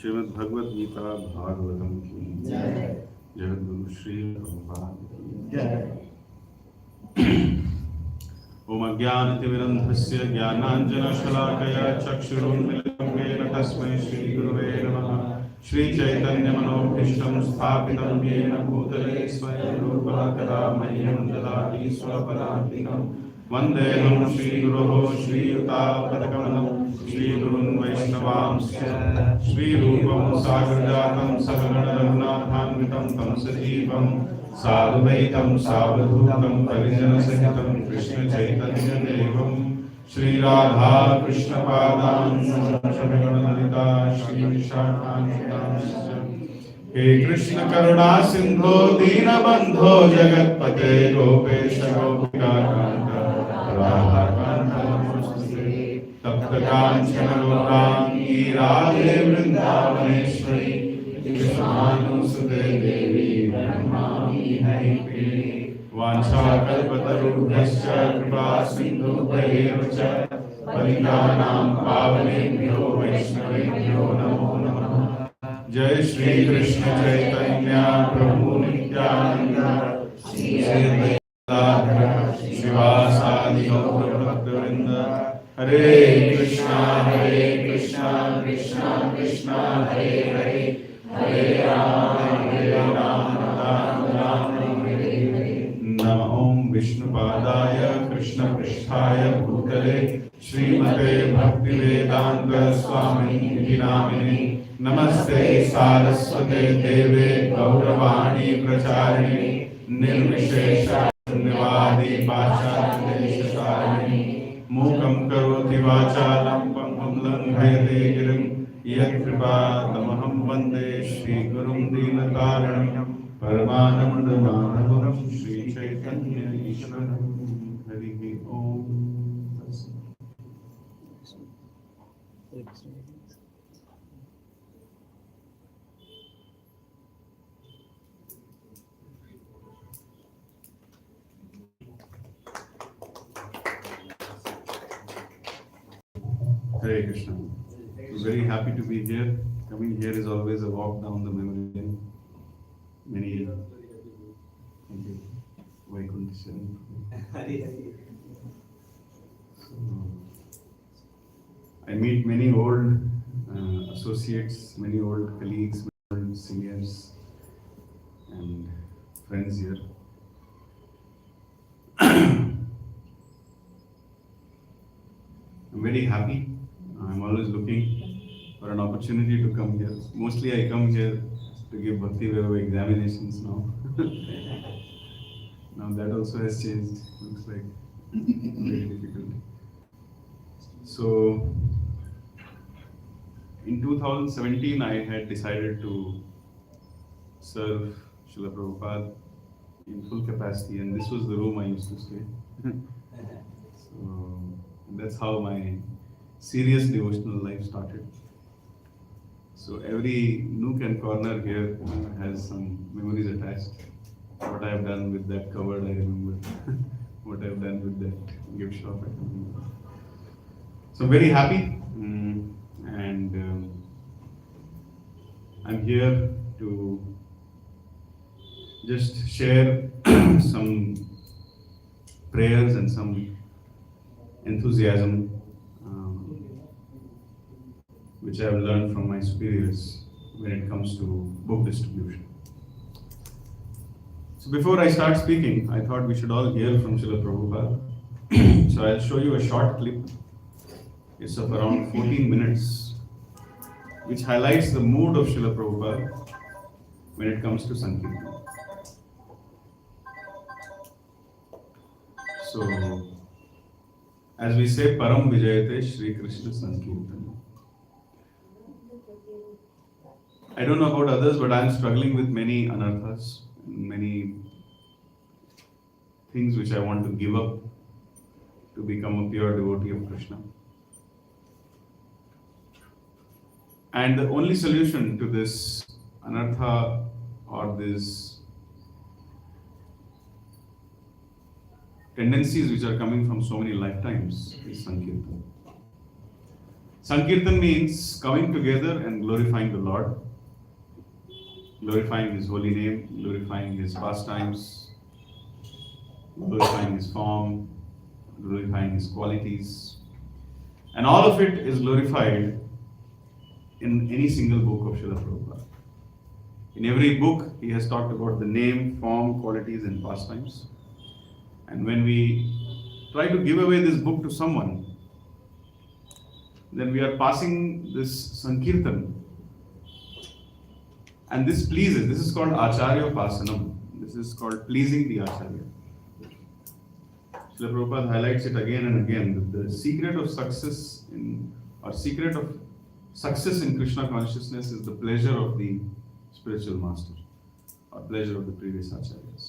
श्रीमद् भगवद गीता भागवतम की जगद्गुरु श्री प्रभुपाद की ओम अज्ञानतिमिरन्धस्य ज्ञानाञ्जनशलाकया चक्षुरुन्मीलितं येन तस्मै श्रीगुरवे नमः। श्रीचैतन्यमनोभीष्टं स्थापितं येन भूतले स्वयं रूपः कदा मह्यं ददाति स्वपदान्तिकम्। वन्देऽहं श्रीगुरोः श्रीयुतापदकमलं श्रीगुरुन् वैष्णवांश्च श्रीरूपं साग्रजातं सकलगणरघुनाथान्वितं तं सजीवं साधुवैतं सावधूतं परिजनसहितं कृष्णचैतन्यदेवं श्रीराधा कृष्णपादान् ललिता श्रीविशाखान्वितांश्च हे कृष्ण करुणा सिंधो दीनबंधो जगत्पते गोपेश गोपिकाकांत राधाकांत नमोस्तुते तप्त कांचन गौरांगी राधे वृंदावनेश्वरी कृष्णानुसुते देवी प्रणमामि हरिप्रिये वाञ्छाकल्पतरुभ्यश्च कृपा सिन्धुभ्यैव च पतितानां पावनेभ्यो वैष्णवेभ्यो नमो नमः। जय श्री कृष्ण चैतन्य प्रभु नित्यानंद श्री अद्वैत श्रीवासादि गौर भक्तवृंद हरे कृष्णा कृष्णा कृष्णा हरे हरे हरे राम राम राम हरे हरे। नमो विष्णुपादाय कृष्णपृष्ठाय भूतले श्रीमते भक्तिवेदांत स्वामिनिधि नामिने नमस्ते सारस्वते देवे गौरवाणी प्रचारिणे निर्विशेष शून्यवादी पाश्चात्यदेशतारिणे मूकं करोति वाचालं पंगुं लङ्घयते गिरिं यत्कृपातमहं वन्दे श्रीगुरुं दीनतारिणं परमानन्दमाधवं श्रीचैतन्य ईश्वरं हरिः ओम्। Hare Krishna. I'm very happy to be here. Coming here is always a walk down the memory lane. Many thank you. I meet many old associates, many old colleagues, many old seniors and friends here. I'm very happy. I'm always looking for an opportunity to come here. Mostly I come here to give Bhakti Vairava examinations now. Now that also has changed. Looks like very difficult. So in 2017 I had decided to serve Srila Prabhupada in full capacity, and this was the room I used to stay. So that's how my serious devotional life started. So every nook and corner here has some memories attached. What I have done with that cupboard, I remember. What I have done with that gift shop, I remember. So I'm very happy, and I'm here to just share some prayers and some enthusiasm which I have learned from my superiors when it comes to book distribution. So before I start speaking, I thought we should all hear from Srila Prabhupada. So I'll show you a short clip. It's of around 14 minutes, which highlights the mood of Srila Prabhupada when it comes to Sankirtan. So, as we say, Param Vijayate Shri Krishna Sankirtan. I don't know about others, but I'm struggling with many anarthas, many things which I want to give up to become a pure devotee of Krishna. And the only solution to this anartha or this tendencies which are coming from so many lifetimes is Sankirtan. Sankirtan means coming together and glorifying the Lord, glorifying His holy name, glorifying His pastimes, glorifying His form, glorifying His qualities. And all of it is glorified in any single book of Srila Prabhupada. In every book, he has talked about the name, form, qualities, and pastimes. And when we try to give away this book to someone, then we are passing this Sankirtan. And this pleases. This is called Acharya Pasanam. This is called pleasing the Acharya. Srila Prabhupada highlights it again and again that the secret of success in Krishna consciousness is the pleasure of the spiritual master or pleasure of the previous acharyas.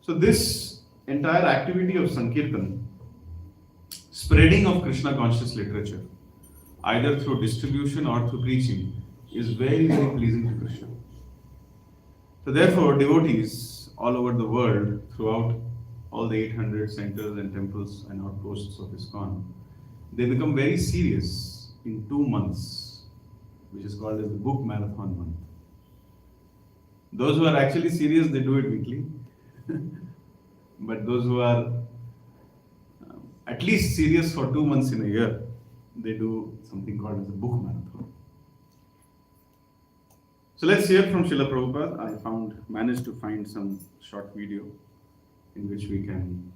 So this entire activity of Sankirtan, spreading of Krishna conscious literature, either through distribution or through preaching, is very, very pleasing to Krishna. So therefore, devotees all over the world, throughout all the 800 centers and temples and outposts of ISKCON, they become very serious in 2 months, which is called as the book marathon month. Those who are actually serious, they do it weekly. But those who are at least serious for 2 months in a year, they do something called as a book marathon. So let's hear from Srila Prabhupada. I managed to find some short video in which we can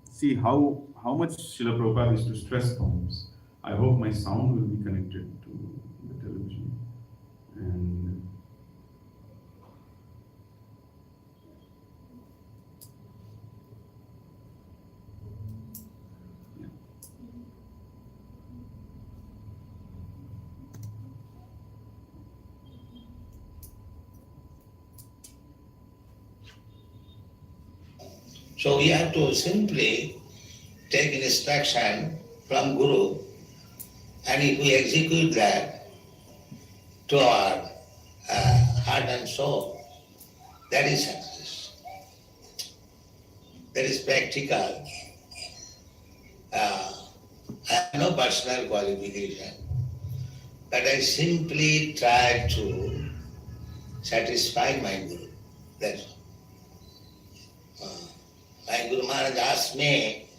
see how much Srila Prabhupada is to stress poems. I hope my sound will be connected to the television. And so we have to simply take instruction from Guru, and if we execute that to our heart and soul, that is success. That is practical. I have no personal qualification, but I simply try to satisfy my Guru. That's all. My Guru Maharaj asked me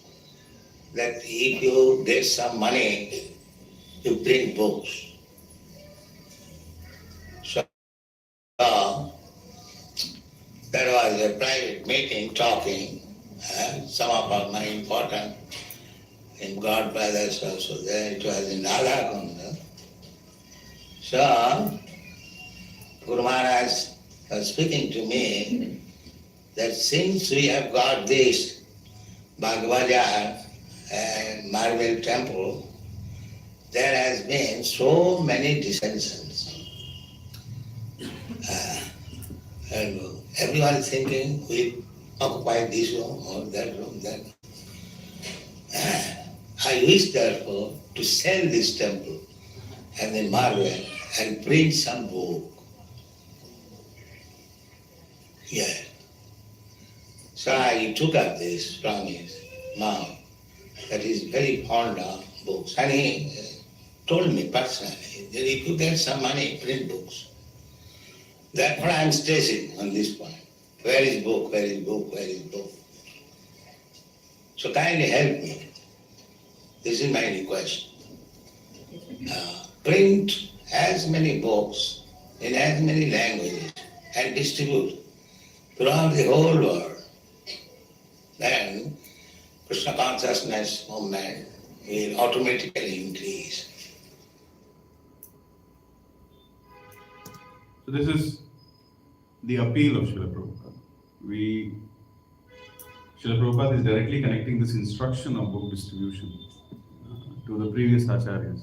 that if you get some money, you print books. So there was a private meeting talking. Some of our money important in God brothers also there. It was in Radha. So Guru Maharaj was speaking to me that since we have got this Bhagavaja and Marble Temple, there has been so many dissensions. And everyone is thinking we occupy this room or that room, that. I wish therefore to sell this temple and the marble and print some book. Yeah. So I took up this from his mouth that he is very fond of books. And he told me personally that if you get some money, print books. Therefore I am stressing on this point. Where is book? Where is book? Where is book? So kindly help me. This is my request. Print as many books in as many languages and distribute throughout the whole world. Then Krishna consciousness movement will automatically increase. so this is the appeal of Srila Prabhupada. Srila Prabhupada is directly connecting this instruction of book distribution to the previous acharyas.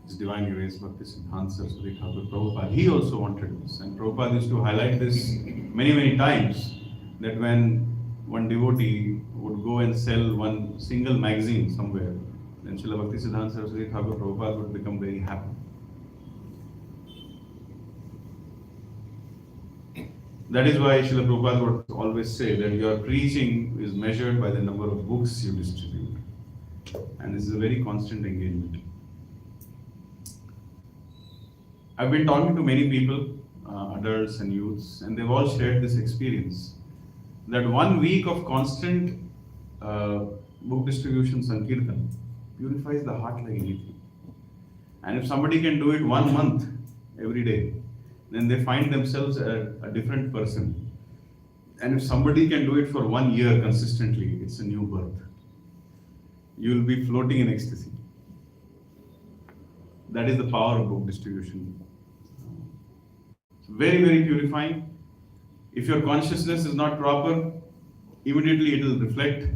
His Divine Grace Bhakti Siddhanta Saraswati Thakur Prabhupada, he also wanted this, and Prabhupada used to highlight this many, many times, that when one devotee would go and sell one single magazine somewhere, then Srila Bhakti Siddhanta Saraswati Thakur Prabhupada would become very happy. That is why Srila Prabhupada would always say that your preaching is measured by the number of books you distribute. And this is a very constant engagement. I've been talking to many people, adults and youths, and they've all shared this experience, that 1 week of constant book distribution, Sankirtan, purifies the heart like anything. And if somebody can do it 1 month every day, then they find themselves a different person. And if somebody can do it for 1 year consistently, it's a new birth. You will be floating in ecstasy. That is the power of book distribution. Very, very purifying. If your consciousness is not proper, immediately it will reflect.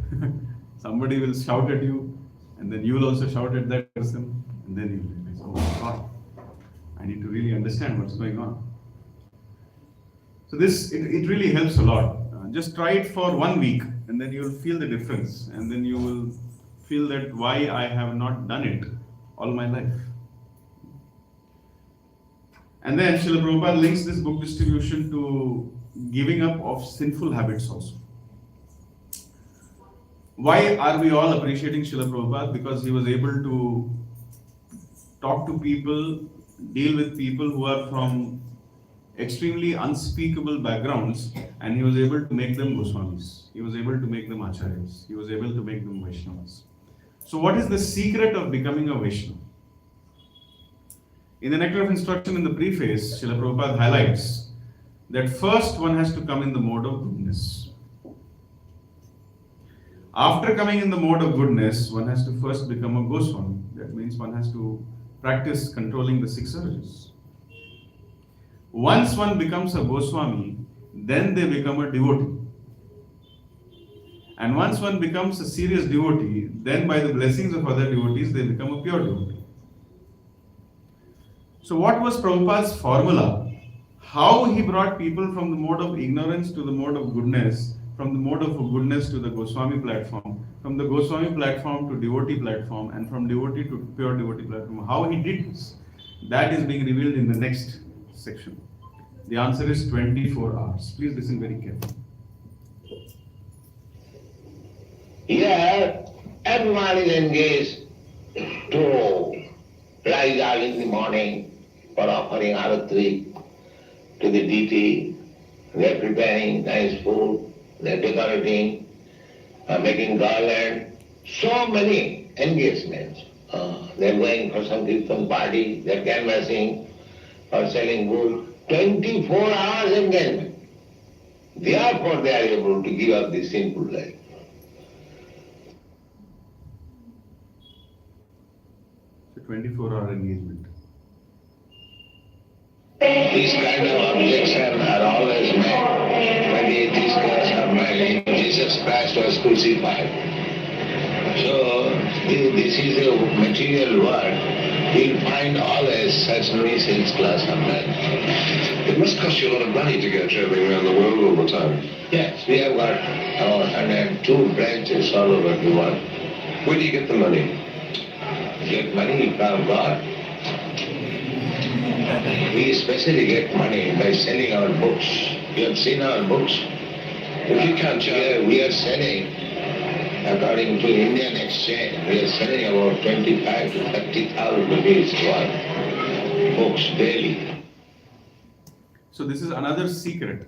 Somebody will shout at you, and then you will also shout at that person, and then you realize, oh my God, I need to really understand what's going on. So it really helps a lot. Just try it for 1 week and then you'll feel the difference, and then you will feel that why I have not done it all my life. And then Srila Prabhupada links this book distribution to giving up of sinful habits also. Why are we all appreciating Srila Prabhupada? Because he was able to talk to people, deal with people who are from extremely unspeakable backgrounds, and he was able to make them Goswamis. He was able to make them Acharyas. He was able to make them Vaishnavas. So what is the secret of becoming a Vaishnava? In the Nectar of Instruction in the preface, Srila Prabhupada highlights that first one has to come in the mode of goodness. After coming in the mode of goodness, one has to first become a Goswami. That means one has to practice controlling the 6 urges. Once one becomes a Goswami, then they become a devotee. And once one becomes a serious devotee, then by the blessings of other devotees, they become a pure devotee. So what was Prabhupada's formula? How he brought people from the mode of ignorance to the mode of goodness, from the mode of goodness to the Goswami platform, from the Goswami platform to devotee platform, and from devotee to pure devotee platform. How he did this? That is being revealed in the next section. The answer is 24 hours. Please listen very carefully. Here, everyone is engaged to rise early in the morning for offering arati to the deity. They are preparing nice food, they are decorating, making garland. So many engagements. They are going for some kirtan party, they are canvassing or selling wool. 24 hours engagement. Therefore they are able to give up this sinful life. So 24-hour engagement. These kind of objections are always made when the atheist class are made. Jesus Christ was crucified. So this is a material world. You'll find always such nuisance class of men. It must cost you a lot of money to go traveling around the world all the time. Yes, we have got our 102 branches all over the world. Where do you get the money? Get money from God. We especially get money by selling our books. You have seen our books? If you can't charge... We are selling, according to Indian exchange, we are selling about 25 to 30,000 rupees worth books daily. So this is another secret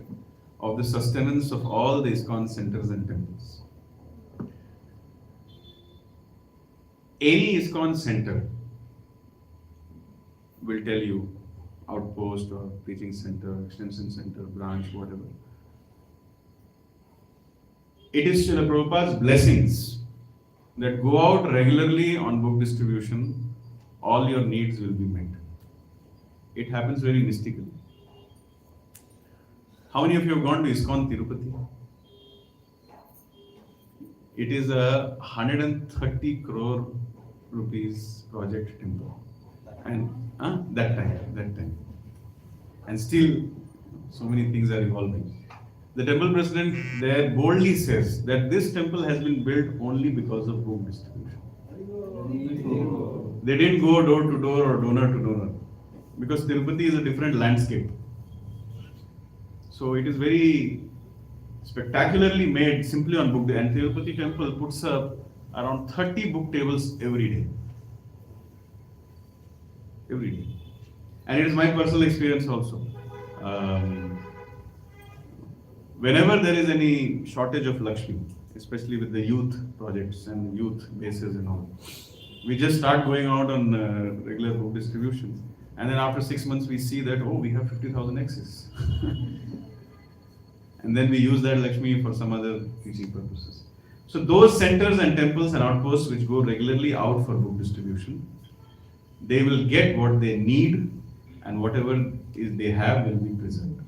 of the sustenance of all the ISKCON centers and temples. Any ISKCON center will tell you, outpost or preaching center, extension center, branch, whatever. It is Srila Prabhupada's blessings that go out regularly on book distribution, all your needs will be met. It happens very mystically. How many of you have gone to ISKCON Tirupati? It is a 130 crore rupees project temple. And that time. And still, so many things are evolving. The temple president there boldly says that this temple has been built only because of book distribution. They didn't go door to door or donor to donor, because Tirupati is a different landscape. So it is very spectacularly made simply on book day. And Tirupati temple puts up around 30 book tables every day. Every day. And it is my personal experience also. Whenever there is any shortage of Lakshmi, especially with the youth projects and youth bases and all, we just start going out on regular book distribution. And then after 6 months, we see that, we have 50,000 excess. And then we use that Lakshmi for some other teaching purposes. So those centers and temples and outposts which go regularly out for book distribution, they will get what they need, and whatever they have will be preserved.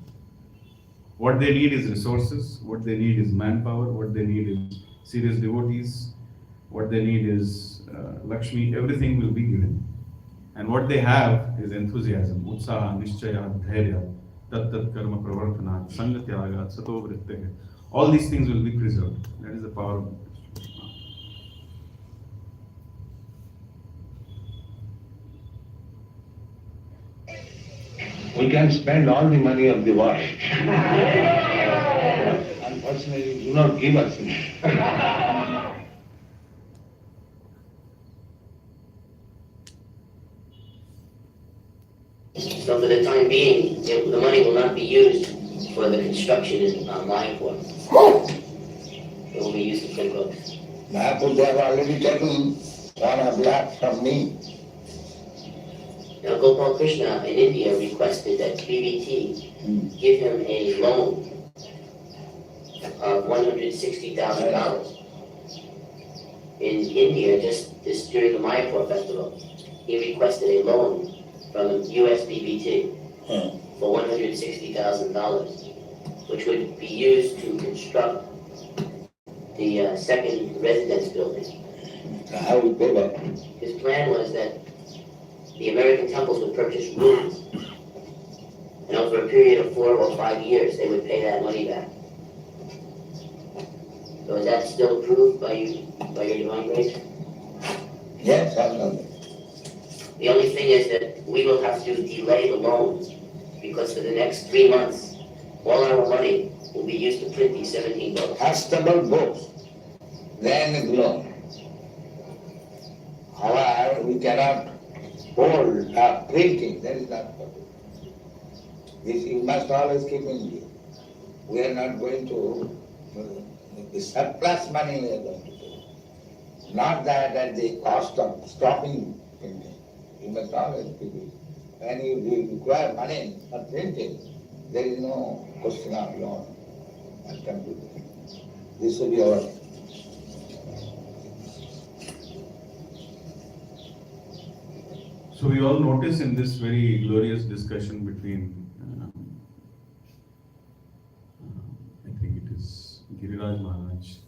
What they need is resources, what they need is manpower, what they need is serious devotees, what they need is Lakshmi, everything will be given. And what they have is enthusiasm, utsaha, nishchaya, dhairya, tat karma pravartana, sangatyaga, sato vritte. All these things will be preserved. That is the power of distribution. We can spend all the money of the world. Unfortunately, do not give us it. So for the time being, the money will not be used for the construction in Mayapur. It will be used to print books. Mayapur, they have already taken 1 lakh from me. Now Gopal Krishna in India requested that BBT give him a loan of $160,000. In India, just this during the Mayapur festival, he requested a loan from US BBT for $160,000, which would be used to construct the second residence building. How we pay back? His plan was that the American temples would purchase rooms, and over a period of 4 or 5 years, they would pay that money back. So is that still approved by your divine grace? Yes, I know. The only thing is that we will have to delay the loans, because for the next 3 months, all our money will be used to print these 17 books. Castable books, then glow. However, we cannot hold printing, that is not possible. This you must always keep in view. We are not going to, the surplus money we are going to do. Not that at the cost of stopping printing. You must always keep it. When you require money for printing, there is no question of loan. I can do this. This will be our. So we all notice in this very glorious discussion between, I think it is Giriraj Maharaj,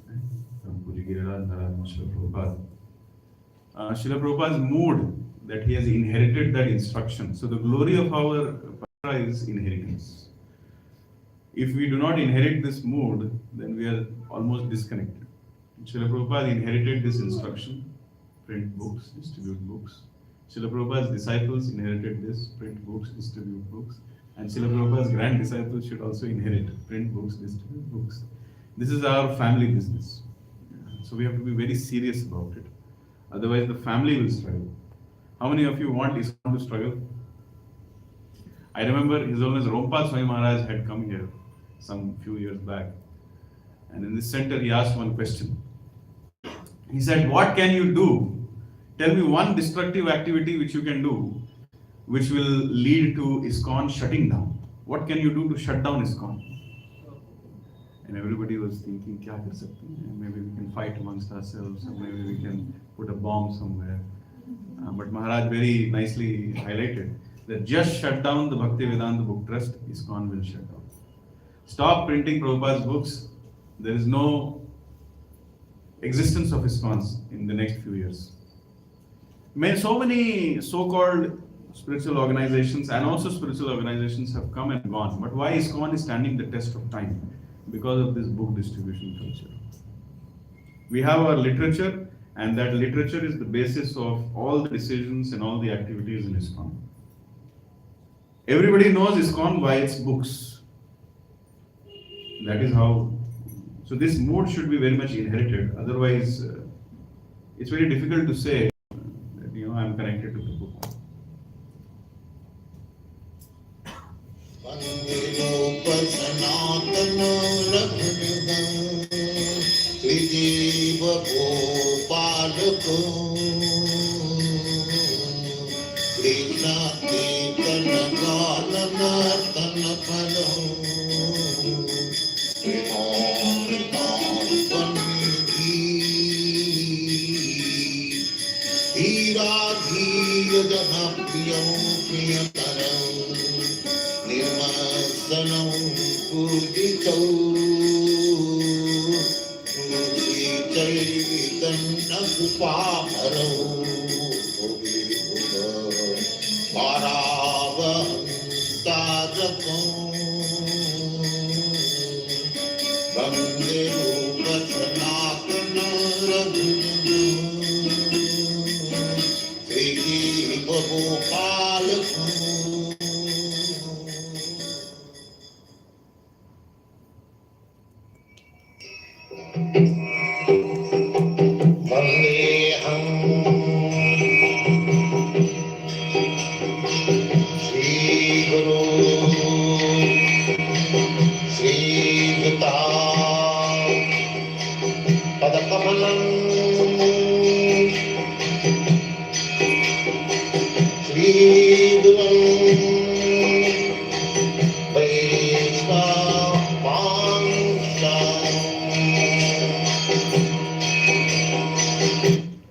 from Puji Giriraj Maharaj and Srila Prabhupada. Srila Prabhupada's mood that he has inherited that instruction. So the glory of our para is inheritance. If we do not inherit this mood, then we are almost disconnected. Srila Prabhupada inherited this instruction, print books, distribute books. Srila Prabhupada's disciples inherited this, print books, distribute books. And Srila Prabhupada's grand disciples should also inherit, print books, distribute books. This is our family business. So we have to be very serious about it. Otherwise the family will struggle. How many of you want ISKCON to struggle? I remember His Holiness Rompal Swami Maharaj had come here some few years back. And in this center he asked one question. He said, what can you do? Tell me one destructive activity which you can do, which will lead to ISKCON shutting down. What can you do to shut down ISKCON? And everybody was thinking, kya kar sakte hain? Maybe we can fight amongst ourselves, or maybe we can put a bomb somewhere. But Maharaj very nicely highlighted that just shut down the Bhakti Vedanta Book Trust, ISKCON will shut down. Stop printing Prabhupada's books. There is no existence of ISKCONs in the next few years. So many so-called spiritual organizations and also spiritual organizations have come and gone. But why ISKCON is standing the test of time? Because of this book distribution culture. We have our literature, and that literature is the basis of all the decisions and all the activities in ISKCON. Everybody knows ISKCON by its books. That is how. So this mood should be very much inherited. Otherwise, it's very difficult to say that I'm connected to the book.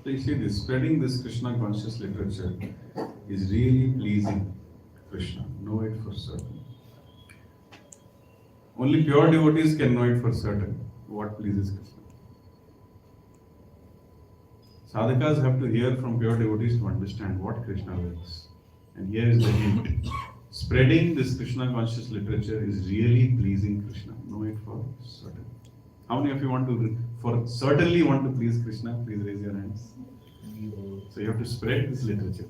So you see, spreading this Krishna conscious literature is really pleasing Krishna. Know it for certain. Only pure devotees can know it for certain what pleases Krishna. Sadhakas have to hear from pure devotees to understand what Krishna wills. And here is the hint. Spreading this Krishna conscious literature is really pleasing Krishna. Know it for certain. How many of you want to, certainly want to please Krishna? Please raise your hands. So you have to spread this literature.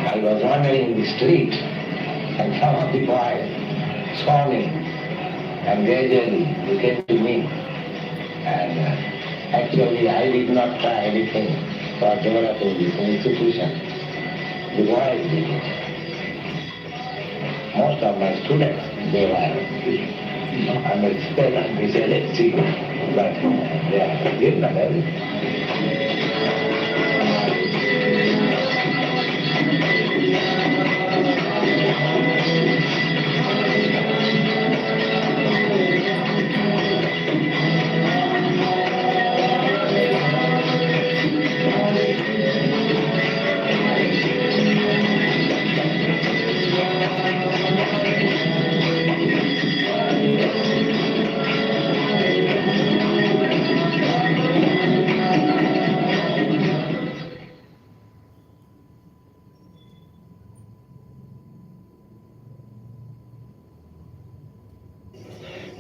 I was wandering in the street and some of the boys saw me and gradually they came to me. And actually I did not try anything for developing this institution. The boys did it. Most of my students, they were under spell of this LHC, but Yeah, give them everything.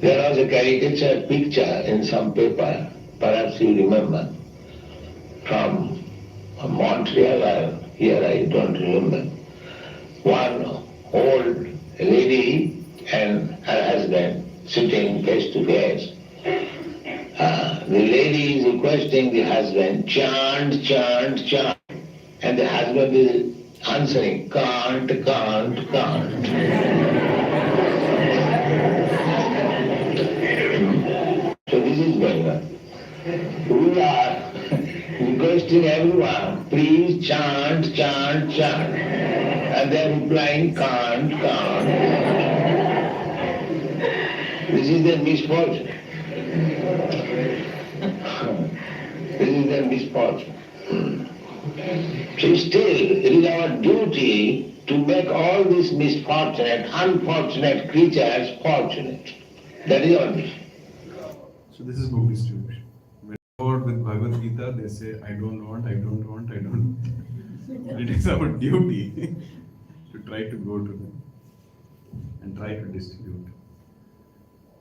There was a caricature picture in some paper, perhaps you remember, from Montreal or here, I don't remember. One old lady and her husband sitting face to face. The lady is requesting the husband, chant, chant, chant. And the husband is answering, can't, can't, can't. So this is going on. We are requesting everyone, please chant, chant, chant. And they are replying, can't, can't. This is their misfortune. This is their misfortune. So still, it is our duty to make all these misfortunate, unfortunate creatures fortunate. That is our mission. So this is book distribution. When they go out with Bhagavad Gita, they say, I don't want, I don't want, I don't want. It is our duty to try to go to them and try to distribute.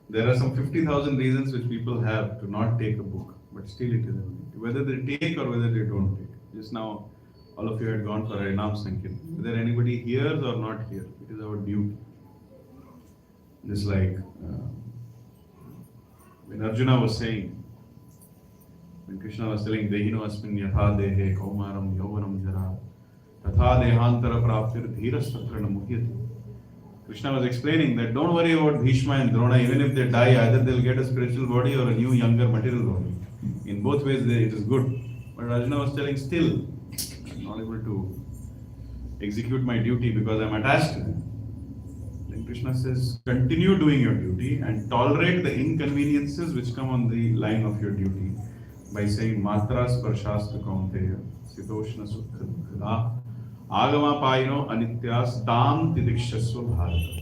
There are some 50,000 reasons which people have to not take a book, but still it is a need. Whether they take or whether they don't take. Just now, all of you had gone for Harinam Sankirtan. Whether anybody hears or not hears, it is our duty. Just like when Arjuna was saying, when Krishna was telling, Dehino asmin yatha dehe kaumaram yauvanam jara tatha dehantara praptir dhiras tatra namuhyati. Krishna was explaining that don't worry about Bhishma and Drona, even if they die, either they'll get a spiritual body or a new, younger material body. In both ways, it is good. But Arjuna was telling, still, I'm not able to execute my duty because I'm attached to them. Then Krishna says, continue doing your duty and tolerate the inconveniences which come on the line of your duty by saying, Matra sparshastra kaunteya, sitoshna sukha dukkha, agama payino anityas tam tidikshasva bharata.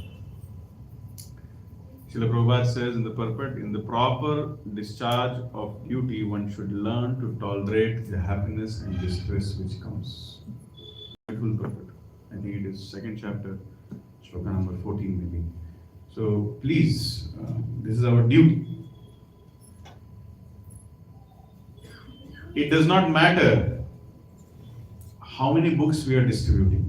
Srila Prabhupada says in the purport, in the proper discharge of duty, one should learn to tolerate the happiness and distress which comes. Beautiful purport. I think it is second chapter, shloka number 14 maybe. So please, this is our duty. It does not matter how many books we are distributing.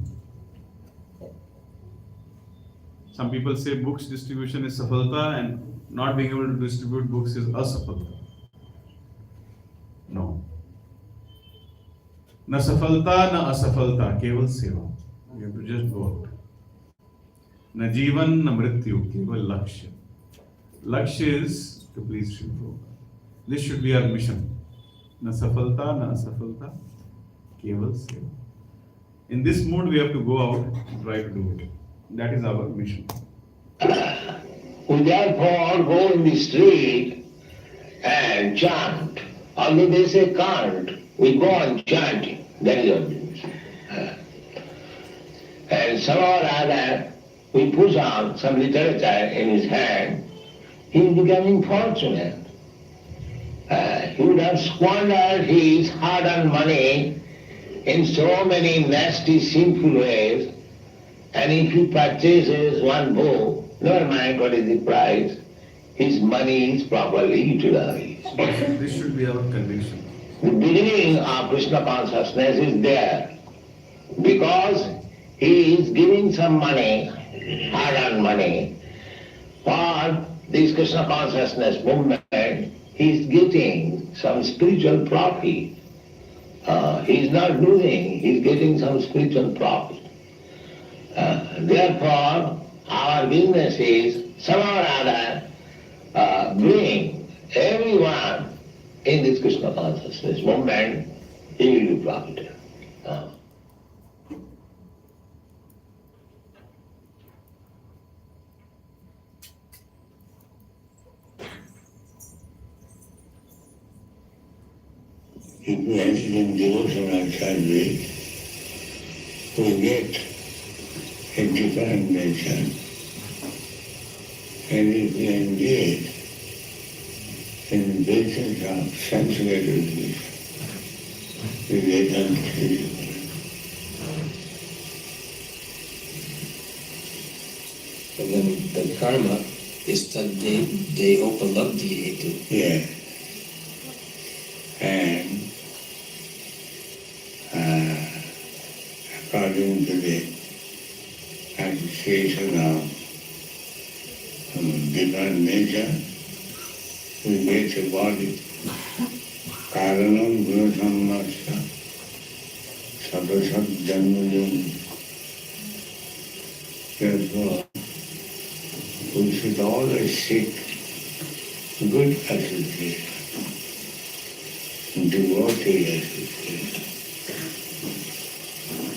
Some people say books distribution is safalta and not being able to distribute books is asafalta. No. Na safalta na asafalta, keval seva. You have to just go out. Na jivan na mrityu, keval lakshya. Lakshya is to please Srila Prabhupada. This should be our mission. Na safalta na asafalta, keval seva. In this mood we have to go out and try to do it. That is our mission. We therefore go in the street and chant. Although they say can't, we go on chanting. That is our mission. And somehow or other, we push on some literature in his hand. He is becoming fortunate. He would have squandered his hard-earned money in so many nasty, sinful ways. And if he purchases one book, never mind what is the price, his money is properly utilized. This should be our conviction. The beginning of Krishna consciousness is there because he is giving some money, hard-earned money, for this Krishna consciousness movement. He is getting some spiritual profit. He is not losing, he is getting some spiritual profit. Therefore, our business is somehow or other bring everyone in this Krishna consciousness moment, he will be profitable. If we enter in devotional service, we get a different nature. And if we engage in the business of sense gratification, we get unphysical. And then the karma is that they overlap the two. Yeah. And according to the association of different nature, we get a body. Karanam gunasammasya sadasat janmajam. Therefore, we should always seek good association, devotee association.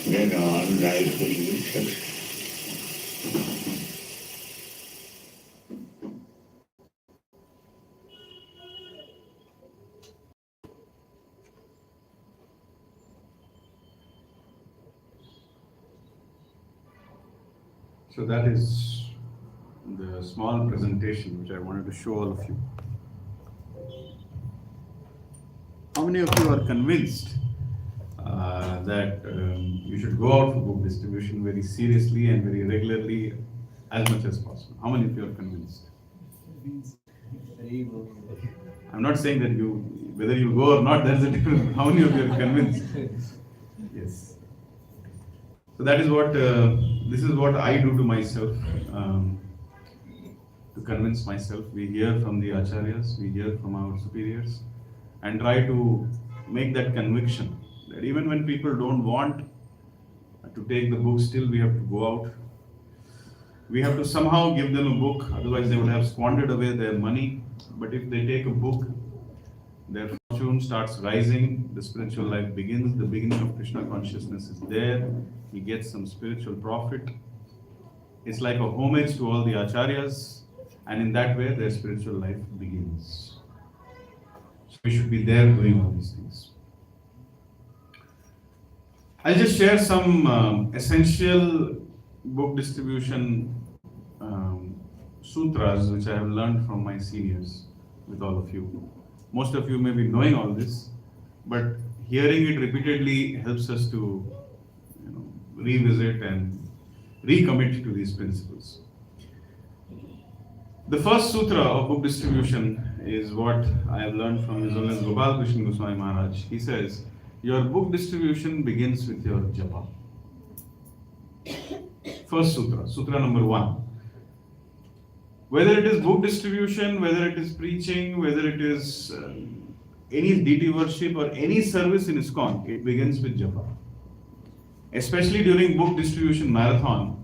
Then all life will be successful. So that is the small presentation which I wanted to show all of you. How many of you are convinced that you should go out for book distribution very seriously and very regularly as much as possible? How many of you are convinced? I'm not saying that whether you go or not, that's a difference. How many of you are convinced? Yes. So that is what, this is what I do to myself, to convince myself. We hear from the acharyas, we hear from our superiors, and try to make that conviction that even when people don't want to take the book, still we have to go out. We have to somehow give them a book, otherwise they would have squandered away their money. But if they take a book, their fortune starts rising, the spiritual life begins, the beginning of Krishna consciousness is there, he gets some spiritual profit. It's like a homage to all the acharyas, and in that way their spiritual life begins. So we should be there doing all these things. I'll just share some essential book distribution sutras which I have learned from my seniors with all of you. Most of you may be knowing all this, but hearing it repeatedly helps us to revisit and recommit to these principles. The first sutra of book distribution is what I have learned from His Holiness Gopal Krishna Goswami Maharaj. He says, your book distribution begins with your japa. First sutra, sutra number 1. Whether it is book distribution, whether it is preaching, whether it is any deity worship or any service in ISKCON, it begins with japa. Especially during book distribution marathon,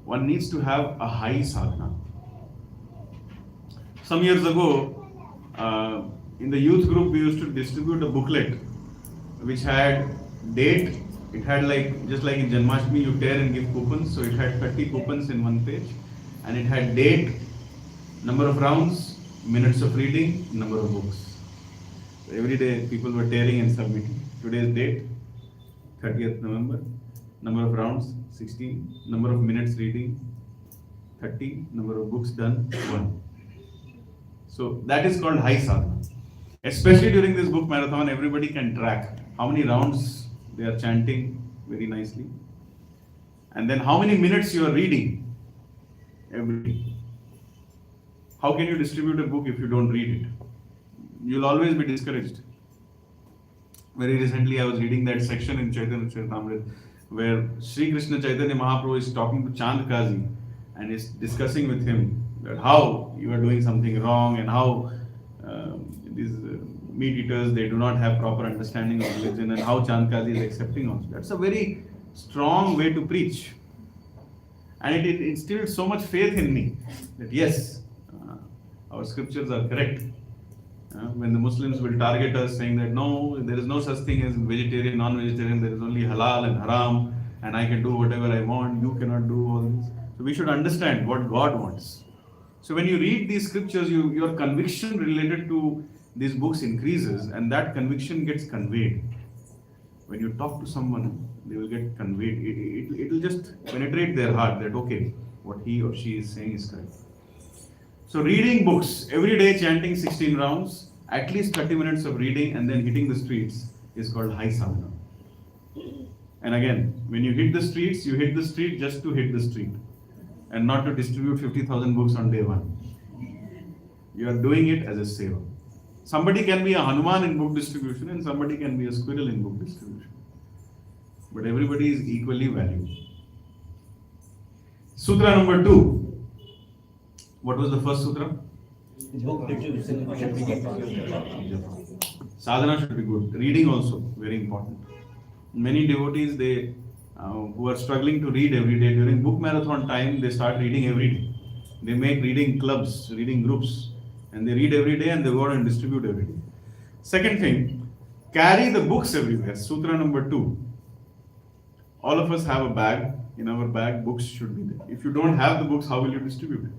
one needs to have a high sadhana. Some years ago, in the youth group, we used to distribute a booklet which had date. It had just like in Janmashtami, you tear and give coupons. So it had 30 coupons in one page, and it had date, number of rounds, minutes of reading, number of books. So every day people were tearing and submitting. Today's date, 30th November, number of rounds, 16, number of minutes reading, 30, number of books done, 1. So that is called high sadhana. Especially during this book marathon, everybody can track how many rounds they are chanting very nicely, and then how many minutes you are reading every day. How can you distribute a book if you don't read it? You'll always be discouraged. Very recently I was reading that section in Chaitanya Charitamrita where Sri Krishna Chaitanya Mahaprabhu is talking to Chand Kazi and is discussing with him that how you are doing something wrong and how these meat eaters, they do not have proper understanding of religion, and how Chand Kazi is accepting also. That's a very strong way to preach. And it instilled so much faith in me that yes, our scriptures are correct. When the Muslims will target us saying that no, there is no such thing as vegetarian, non-vegetarian, there is only halal and haram, and I can do whatever I want, you cannot do all this. So we should understand what God wants. So when you read these scriptures, your conviction related to these books increases, and that conviction gets conveyed. When you talk to someone, they will get conveyed. It will just penetrate their heart that okay, what he or she is saying is correct. So reading books, every day chanting 16 rounds, at least 30 minutes of reading and then hitting the streets is called high sadhana. And again, when you hit the streets, you hit the street just to hit the street and not to distribute 50,000 books on day one. You are doing it as a seva. Somebody can be a Hanuman in book distribution and somebody can be a squirrel in book distribution. But everybody is equally valued. Sutra number 2. What was the first sutra? Book distribution should be good. Sadhana should be good. Reading also, very important. Many devotees, they who are struggling to read every day, during book marathon time, they start reading every day. They make reading clubs, reading groups, and they read every day and they go out and distribute every day. Second thing, carry the books everywhere. Sutra number 2. All of us have a bag. In our bag, books should be there. If you don't have the books, how will you distribute it?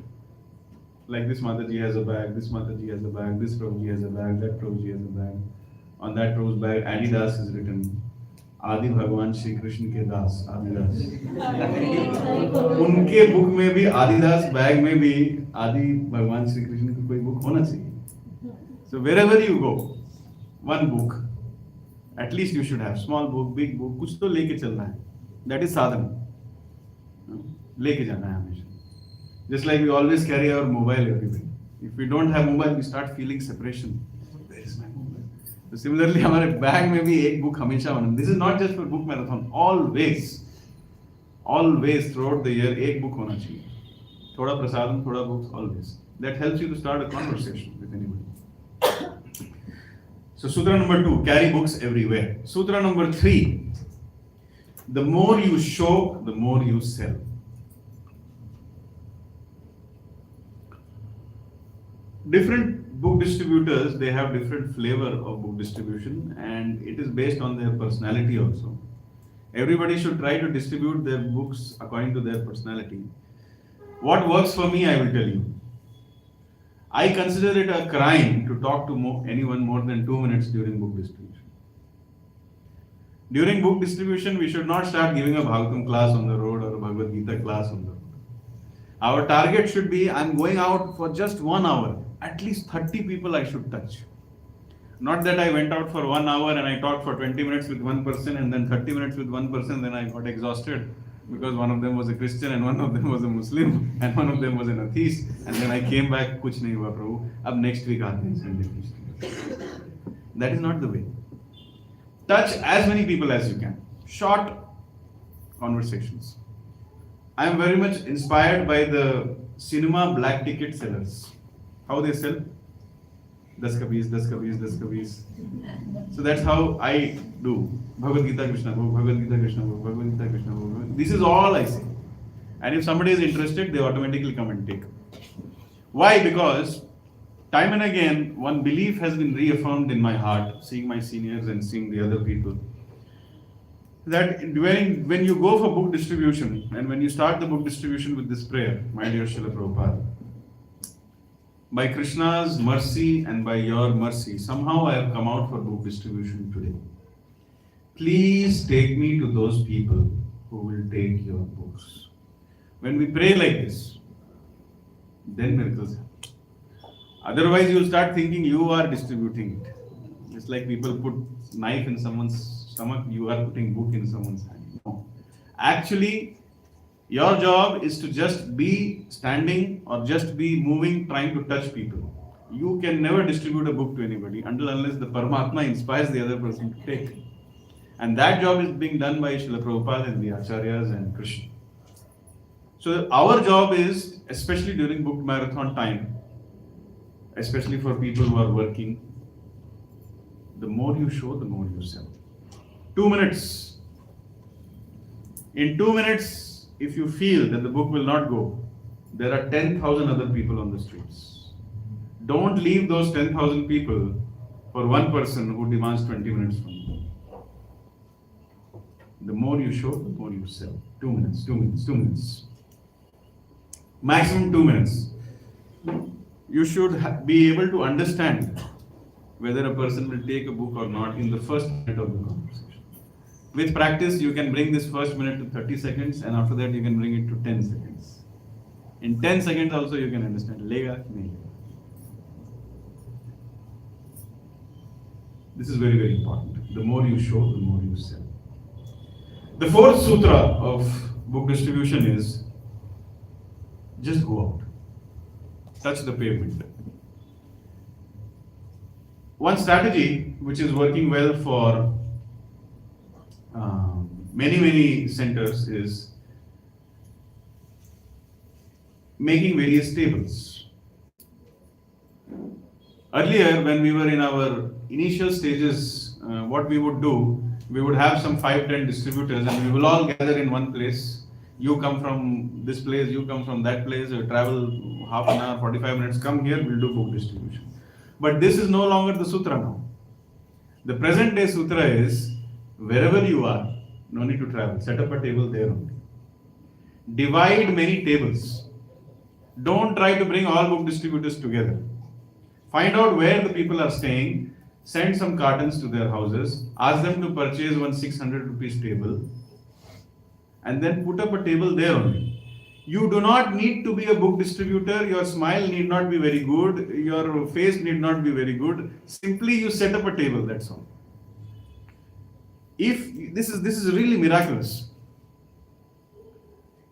Like this Mataji has a bag, this Mataji has a bag, this Prabhuji has a bag, that Prabhuji has a bag. On that Prabhu's bag, Adidas is written. Adi Bhagwan Shri Krishna ke Das, Adidas. उनके book में भी Adidas bag में भी आदि भगवान श्री कृष्ण की कोई book होना चाहिए. So wherever you go, one book, at least you should have small book, big book, कुछ तो लेके चलना है. That is sadhana. लेके जाना है हमेशा. Just like we always carry our mobile everywhere. If we don't have mobile, we start feeling separation. Where is my mobile? So similarly, हमारे बैग में भी एक book हमेशा होना. This is not just for book marathon. Always throughout the year एक book होना चाहिए. थोड़ा प्रसादम, थोड़ा books, always. That helps you to start a conversation with anybody. So sutra number 2, carry books everywhere. Sutra number 3, the more you show, the more you sell. Different book distributors, they have different flavor of book distribution, and it is based on their personality also. Everybody should try to distribute their books according to their personality. What works for me, I will tell you. I consider it a crime to talk to anyone more than 2 minutes during book distribution. During book distribution, we should not start giving a Bhagavatam class on the road or a Bhagavad Gita class on the road. Our target should be, I'm going out for just 1 hour. At least 30 people I should touch. Not that I went out for 1 hour and I talked for 20 minutes with one person and then 30 minutes with one person, then I got exhausted because one of them was a Christian and one of them was a Muslim and one of them was an atheist, and then I came back, kuch nahi hua Prabhu, ab next week aate hain Sunday. That is not the way. Touch as many people as you can. Short conversations. I am very much inspired by the cinema black ticket sellers. How they sell? 10 kabis, 10 kabis, 10 kabis. So that's how I do. Bhagavad Gita Krishna Bhog, Bhagavad Gita Krishna Bhog, Bhagavad Gita Krishna Bhog. This is all I say. And if somebody is interested, they automatically come and take. Why? Because time and again, one belief has been reaffirmed in my heart, seeing my seniors and seeing the other people, that when you go for book distribution and when you start the book distribution with this prayer, my dear Srila Prabhupada, by Krishna's mercy and by your mercy, somehow I have come out for book distribution today. Please take me to those people who will take your books. When we pray like this, then miracles happen. Otherwise, you will start thinking you are distributing it. It's like people put knife in someone's stomach, you are putting book in someone's hand. No. Actually, your job is to just be standing or just be moving, trying to touch people. You can never distribute a book to anybody unless the Paramatma inspires the other person to take it. And that job is being done by Srila Prabhupada and the Acharyas and Krishna. So our job is, especially during book marathon time, especially for people who are working, the more you show, the more you sell. 2 minutes. In 2 minutes, if you feel that the book will not go, there are 10,000 other people on the streets. Don't leave those 10,000 people for one person who demands 20 minutes from you. The more you show, the more you sell. 2 minutes, 2 minutes, 2 minutes. Maximum 2 minutes. You should be able to understand whether a person will take a book or not in the first minute of the conversation. With practice, you can bring this first minute to 30 seconds, and after that you can bring it to 10 seconds. In 10 seconds also you can understand. Lega, nahi. This is very, very important. The more you show, the more you sell. The fourth sutra of book distribution is just go out. Touch the pavement. One strategy which is working well for many centers is making various tables. Earlier, when we were in our initial stages, what we would do, we would have some 5-10 distributors and we will all gather in one place. You come from this place, you come from that place, you travel half an hour, 45 minutes, come here, we'll do book distribution. But this is no longer the sutra now. The present day sutra is, wherever you are, no need to travel, set up a table there only. Divide many tables. Don't try to bring all book distributors together. Find out where the people are staying, send some cartons to their houses, ask them to purchase one 600 rupees table, and then put up a table there only. You do not need to be a book distributor, your smile need not be very good, your face need not be very good, simply you set up a table, that's all. If this is really miraculous.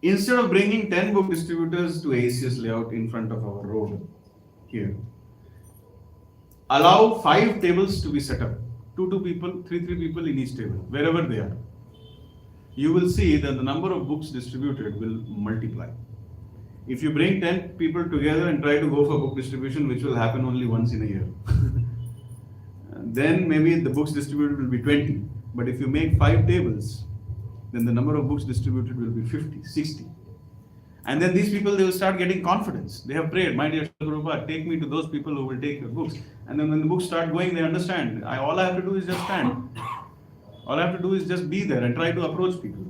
Instead of bringing 10 book distributors to ACS layout in front of our road here, allow 5 tables to be set up. 2 people, 3 people in each table, wherever they are. You will see that the number of books distributed will multiply. If you bring 10 people together and try to go for book distribution, which will happen only once in a year, then maybe the books distributed will be 20. But if you make 5 tables, then the number of books distributed will be 50, 60. And then these people, they will start getting confidence. They have prayed, my dear Prabhu, take me to those people who will take your books. And then when the books start going, they understand. All I have to do is just stand. All I have to do is just be there and try to approach people.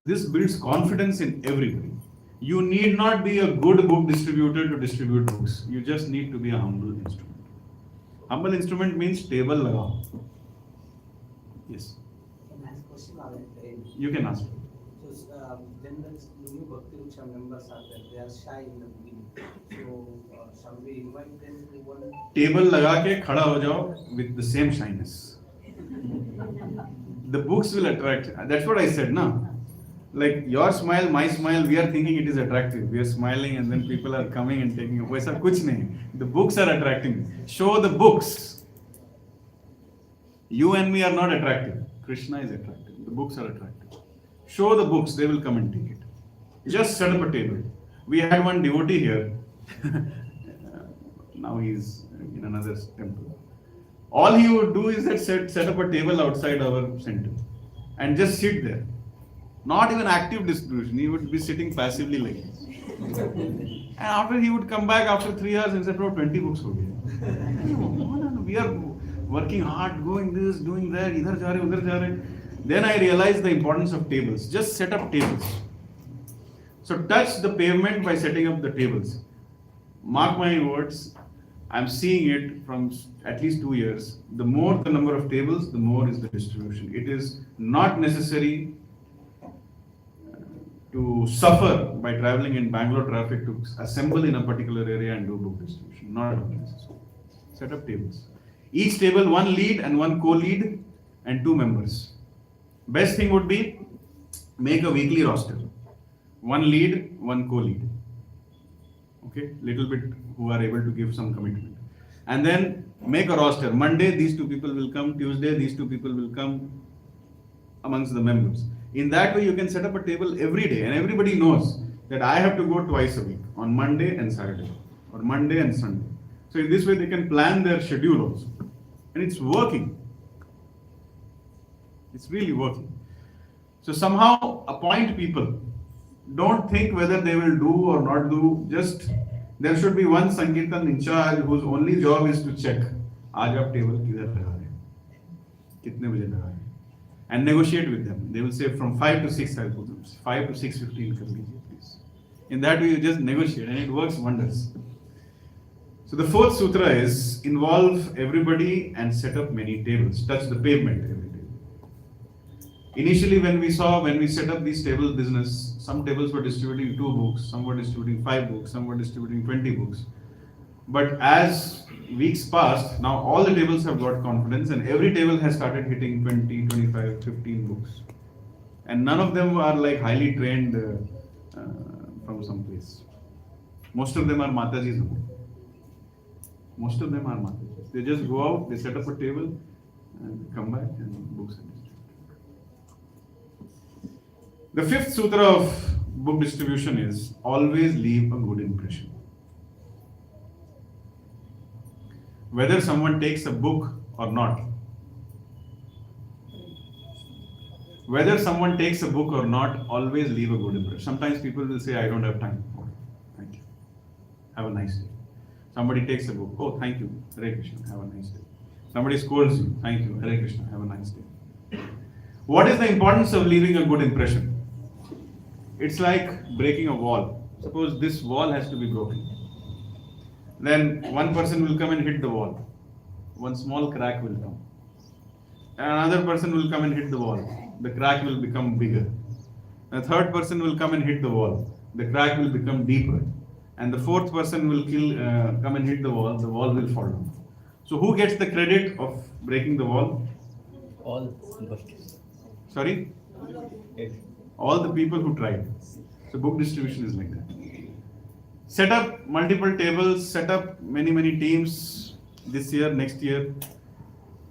This builds confidence in everybody. You need not be a good book distributor to distribute books. You just need to be a humble instrument. Humble instrument means table lagao. Yes. Can I ask a question on it? You can ask. So, when the new Bhakti Vriksha members are there, they are shy in the beginning. So, shall we invite them to one? Table लगा के खड़ा हो जाओ with the same shyness. The books will attract. That's what I said, no? Like your smile, my smile, we are thinking it is attractive. We are smiling and then people are coming and taking it. वैसा कुछ नहीं. The books are attracting. Show the books. You and me are not attractive. Krishna is attractive. The books are attractive. Show the books, they will come and take it. Just set up a table. We had one devotee here. Now he's in another temple. All he would do is that set up a table outside our center and just sit there. Not even active distribution. He would be sitting passively like this. And after he would come back after 3 hours and say, "Bro, 20 books ho gaye." We are working hard, going this, doing that, idhar ja rahe, udhar ja rahe. Then I realized the importance of tables. Just set up tables. So touch the pavement by setting up the tables. Mark my words, I'm seeing it from at least 2 years. The more the number of tables, the more is the distribution. It is not necessary to suffer by traveling in Bangalore traffic to assemble in a particular area and do book distribution. Not at all necessary. Set up tables. Each table, 1 lead and 1 co-lead and 2 members. Best thing would be make a weekly roster. 1 lead, 1 co-lead. Okay, little bit who are able to give some commitment. And then make a roster. Monday, these 2 people will come. Tuesday, these 2 people will come amongst the members. In that way, you can set up a table every day and everybody knows that I have to go twice a week, on Monday and Saturday, or Monday and Sunday. So in this way, they can plan their schedule also. And it's working. It's really working. So somehow appoint people. Don't think whether they will do or not do. Just There should be one Sankirtan in charge whose only job is to check, आज आप table किधर लगा रहे हैं, कितने बजे लगा रहे हैं, and negotiate with them. They will say from 5 to 6 I'll put them, 5 to 6:15 कर लीजिए please. In that way you just negotiate and it works wonders. So the fourth sutra is involve everybody and set up many tables, touch the pavement every day. Initially when we set up this table business, some tables were distributing 2 books, some were distributing 5 books, some were distributing 20 books. But as weeks passed, now all the tables have got confidence and every table has started hitting 20, 25, 15 books. And none of them are like highly trained from some place. Most of them are Mataji's. Most of them are Mataji's. They just go out, they set up a table and come back and books are distributed. The fifth sutra of book distribution is always leave a good impression. Whether someone takes a book or not. Whether someone takes a book or not, always leave a good impression. Sometimes people will say, I don't have time. Okay, thank you. Have a nice day. Somebody takes a book. Oh, thank you. Hare Krishna. Have a nice day. Somebody scolds you. Thank you. Hare Krishna. Have a nice day. What is the importance of leaving a good impression? It's like breaking a wall. Suppose this wall has to be broken. Then one person will come and hit the wall. One small crack will come. Another person will come and hit the wall. The crack will become bigger. A third person will come and hit the wall. The crack will become deeper. And the fourth person will come and hit the wall will fall down. So who gets the credit of breaking the wall? All investors. Sorry? Yes. All the people who tried. So book distribution is like that. Set up multiple tables, set up many teams this year, next year.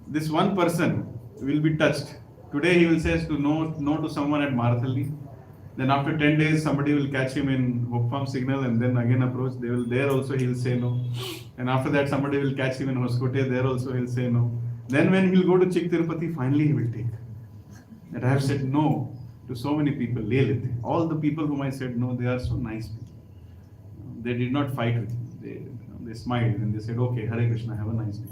This one person will be touched. Today he will say to no to someone at Marathalli. Then after 10 days somebody will catch him in Hope Farm Signal and then again approach. There also he will say no. And after that somebody will catch him in Hoskote. There also he will say no. Then when he will go to Chik Tirupati, finally he will take. That I have said no to so many people. All the people whom I said no, they are so nice people. They did not fight with me. They smiled and they said, okay, Hare Krishna, have a nice day.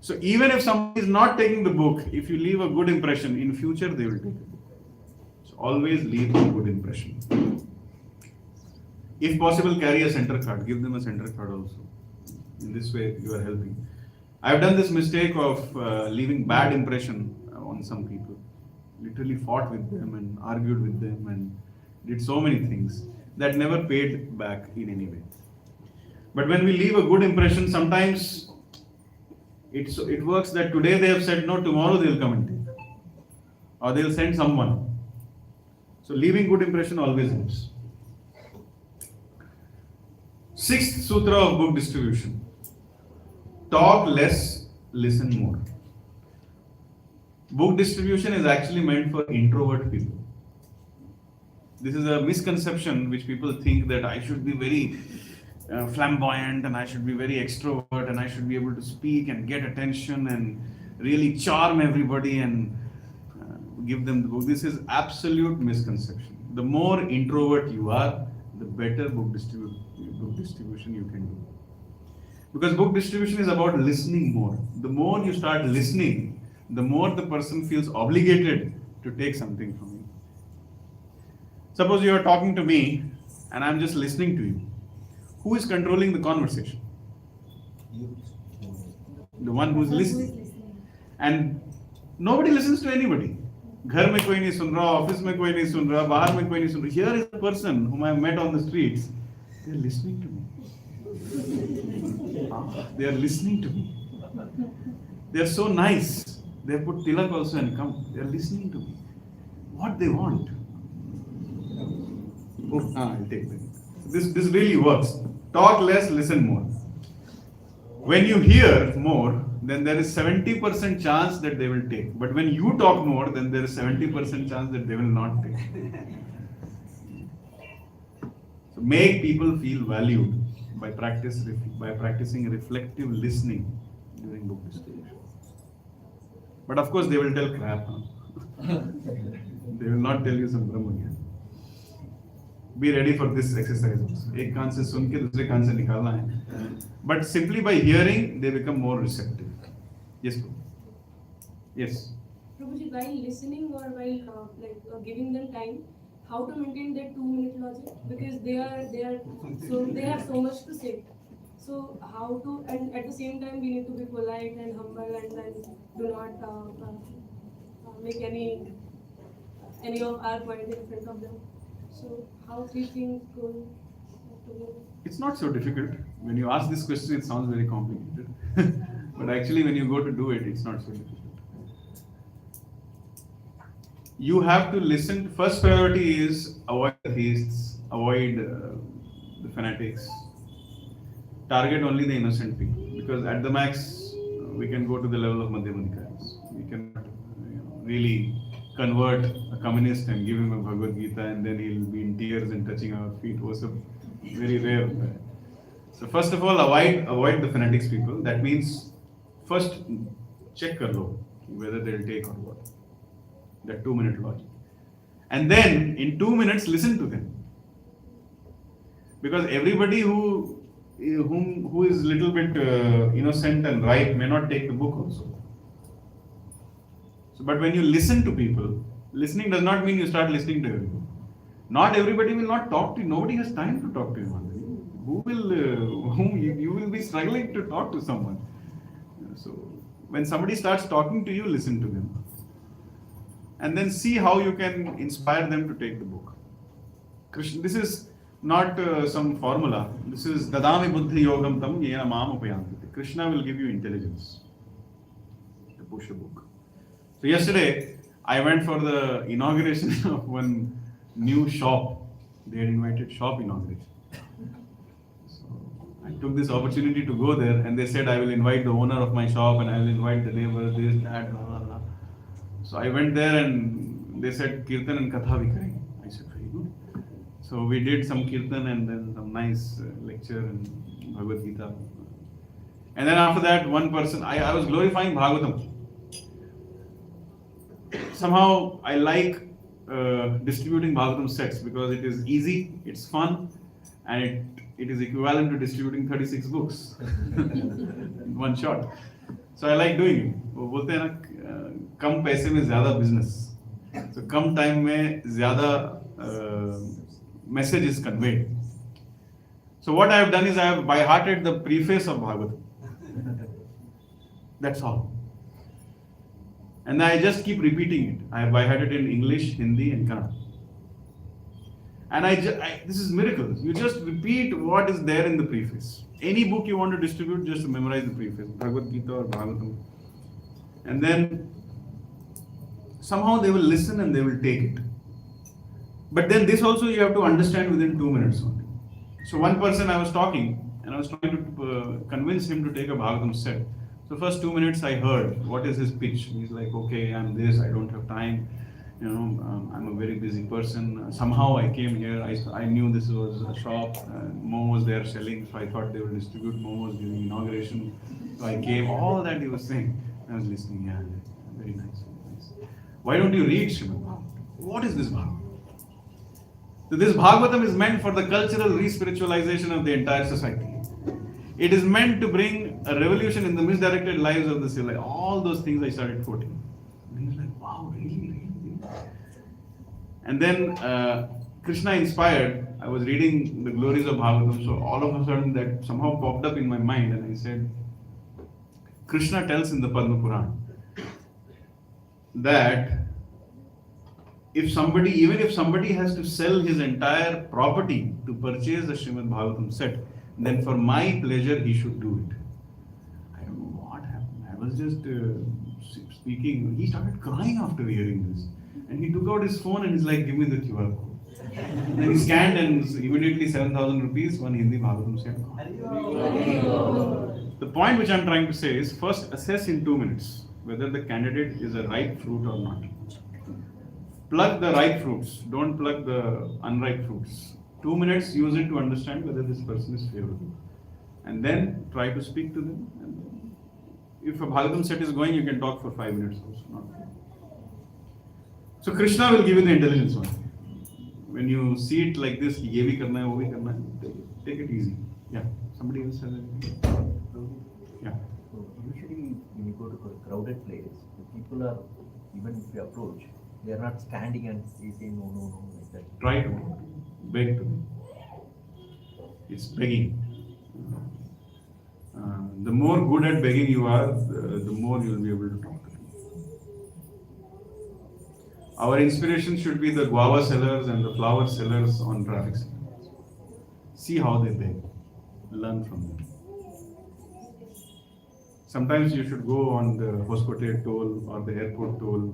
So even if somebody is not taking the book, if you leave a good impression, in future they will take the book. So always leave a good impression. If possible, carry a center card. Give them a center card also. In this way, you are helping. I have done this mistake of leaving bad impression on some people. Literally fought with them and argued with them and did so many things that never paid back in any way. But when we leave a good impression, sometimes it works that today they have said no, tomorrow they will come and take. Or they will send someone. So leaving good impression always helps. Sixth sutra of book distribution. Talk less, listen more. Book distribution is actually meant for introvert people. This is a misconception which people think that I should be very flamboyant and I should be very extrovert and I should be able to speak and get attention and really charm everybody and give them the book. This is absolute misconception. The more introvert you are, the better book distribution you can do. Because book distribution is about listening more. The more you start listening, the more the person feels obligated to take something from you. Suppose you are talking to me and I am just listening to you. Who is controlling the conversation? The one who is listening. And nobody listens to anybody. घर में कोई नहीं सुन रहा, office में कोई नहीं सुन रहा, बाहर में कोई नहीं सुन रहा. Here is a person whom I have met on the streets. They are listening to me. They are listening to me. They are so nice. They have put tilak also and come. They are listening to me. What they want. Oh, I'll take that. This really works. Talk less, listen more. When you hear more, then there is 70% chance that they will take. But when you talk more, then there is 70% chance that they will not take. So make people feel valued by practicing reflective listening during book distribution. But of course they will tell crap. Huh? They will not tell you some Brahma Gyan. be ready for this exercise also. एक कान से सुन के दूसरे कान से निकालना है. But simply by hearing, they become more receptive. Yes, Prabhu. Yes. Prabhuji, while listening or while giving them time, how to maintain that 2-minute logic? Because they have so much to say. So how to, and at the same time we need to be polite and humble and then do not make any of our point in front of them. So how 3 things go together? It's not so difficult. When you ask this question, it sounds very complicated. But actually, when you go to do it, it's not so difficult. You have to listen. First priority is avoid atheists, avoid the fanatics. Target only the innocent people. Because at the max, we can go to the level of Madhyamadikaris. We cannot really convert a communist and give him a Bhagavad Gita and then he'll be in tears and touching our feet. Was a very rare. So first of all, avoid the fanatics people. That means first check kar lo whether they'll take or what. That 2-minute logic. And then in 2 minutes listen to them. Because everybody who is little bit innocent and ripe may not take the book also. So, but when you listen to people, listening does not mean you start listening to everybody. Not everybody will not talk to you. Nobody has time to talk to you. Whom you will be struggling to talk to someone. So when somebody starts talking to you, listen to them. And then see how you can inspire them to take the book. Krishna, this is not some formula. This is Dadami Buddhi Yogam Tam Yena Mam Upayanti. Krishna will give you intelligence to push the book. So yesterday, I went for the inauguration of one new shop. They had invited shop inauguration. So I took this opportunity to go there and they said I will invite the owner of my shop and I will invite the neighbors, this, that, blah, blah, blah. So I went there and they said Kirtan and Katha bhi karenge. I said very good. So we did some Kirtan and then some nice lecture and Bhagavad Gita. And then after that, one person, I was glorifying Bhagavatam. Somehow I like distributing Bhagavatam sets because it is easy, it's fun, and it is equivalent to distributing 36 books in one shot. So I like doing it. वो बोलते हैं ना कम पैसे में ज़्यादा business. So कम time में ज़्यादा message is conveyed. So what I have done is I have by-hearted the preface of Bhagavatam. That's all. And I just keep repeating it. I have by-hearted in English, Hindi and Kannada. And this is miracle. You just repeat what is there in the preface. Any book you want to distribute, just memorize the preface. Bhagavad Gita or Bhagavatam. And then somehow they will listen and they will take it. But then this also you have to understand within 2 minutes only. So one person I was talking and I was trying to convince him to take a Bhagavatam set. So first 2 minutes I heard what is his pitch. He's like, okay, I'm this, I don't have time. I'm a very busy person. Somehow I came here, I knew this was a shop, momos they are selling, so I thought they would distribute momos during inauguration. So I came, all that he was saying. I was listening, yeah, very nice, very nice. Why don't you read Srimad Bhagavatam? What is this Bhagavatam? So this Bhagavatam is meant for the cultural re-spiritualization of the entire society. It is meant to bring a revolution in the misdirected lives of the civilization. All those things I started quoting. And he was like, wow, really? And then Krishna inspired. I was reading the glories of Bhagavatam, so all of a sudden that somehow popped up in my mind and I said, Krishna tells in the Padma Purana that even if somebody has to sell his entire property to purchase the Srimad Bhagavatam set, then for my pleasure he should do it. I don't know what happened. I was just speaking. He started crying after hearing this. And he took out his phone and he's like, give me the QR code. Then he scanned and immediately 7,000 rupees, one Hindi Bhagavatam set. The point which I'm trying to say is first assess in 2 minutes whether the candidate is a ripe fruit or not. Plug the ripe fruits, don't plug the unripe fruits. 2 minutes, use it to understand whether this person is favorable. And then try to speak to them. And if a Bhagavatam set is going, you can talk for 5 minutes also. Not. So Krishna will give you the intelligence one. when you see it like this, ये भी करना है, वो भी करना है, take it easy. Yeah. Somebody else has anything? Yeah. So usually when you go to a crowded place, the people are, even if you approach, they are not standing and saying no, no, no, like that. Try to beg to them. It's begging. The more good at begging you are, the more you will be able to talk to them. Our inspiration should be the guava sellers and the flower sellers on traffic signals. See how they beg. Learn from them. Sometimes you should go on the Hoskote toll or the airport toll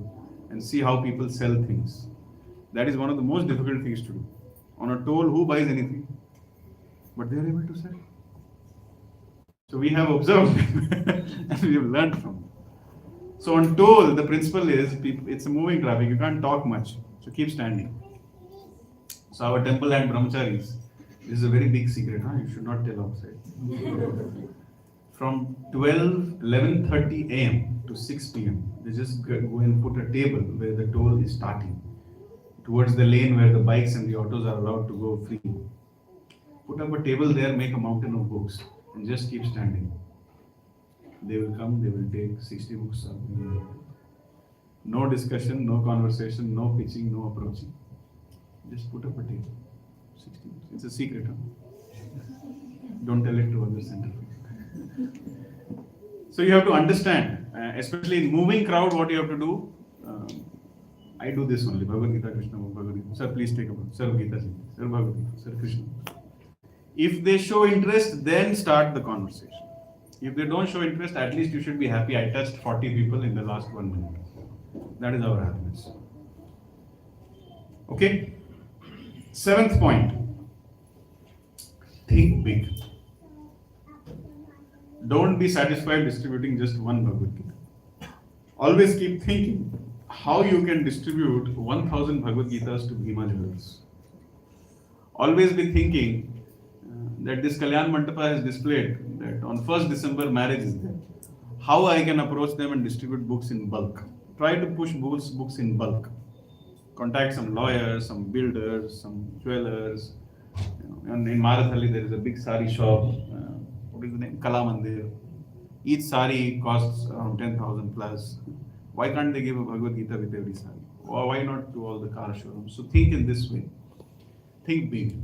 and see how people sell things. That is one of the most difficult things to do. On a toll, who buys anything? But they are able to sell. So we have observed and we have learned from them. So on toll, the principle is it's a moving traffic. You can't talk much. So keep standing. So our temple and brahmacharis, this is a very big secret. You should not tell outside. From 11:30 a.m. to 6 p.m., they just go and put a table where the toll is starting, towards the lane where the bikes and the autos are allowed to go free. Put up a table there, make a mountain of books, and just keep standing. They will come, they will take 60 books. No discussion, no conversation, no pitching, no approaching. Just put up a table. 60 books. It's a secret. Don't tell it to other centers. So you have to understand, especially in moving crowd, what you have to do. I do this only. Bhagavad Gita, Krishna, Bhagavad Gita. Sir, please take a book. Sir, Gita, Sir, Bhagavad Gita, Sir, Krishna. If they show interest, then start the conversation. If they don't show interest, at least you should be happy. I touched 40 people in the last 1 minute. That is our happiness. Okay? 7th point. Think big. Don't be satisfied distributing just one Bhagavad Gita. Always keep thinking how you can distribute 1000 Bhagavad Gitas to Bhima jewelers. Always be thinking that this Kalyan Mantapa has displayed that on 1st December marriage is there. How I can approach them and distribute books in bulk. Try to push books in bulk. Contact some lawyers, some builders, some jewelers. And in Marathalli there is a big sari shop. What is the name? Kala Mandir. Each sari costs around 10,000 plus. Why can't they give a Bhagavad Gita with every sari? Or why not to all the car showrooms? So think in this way. Think big.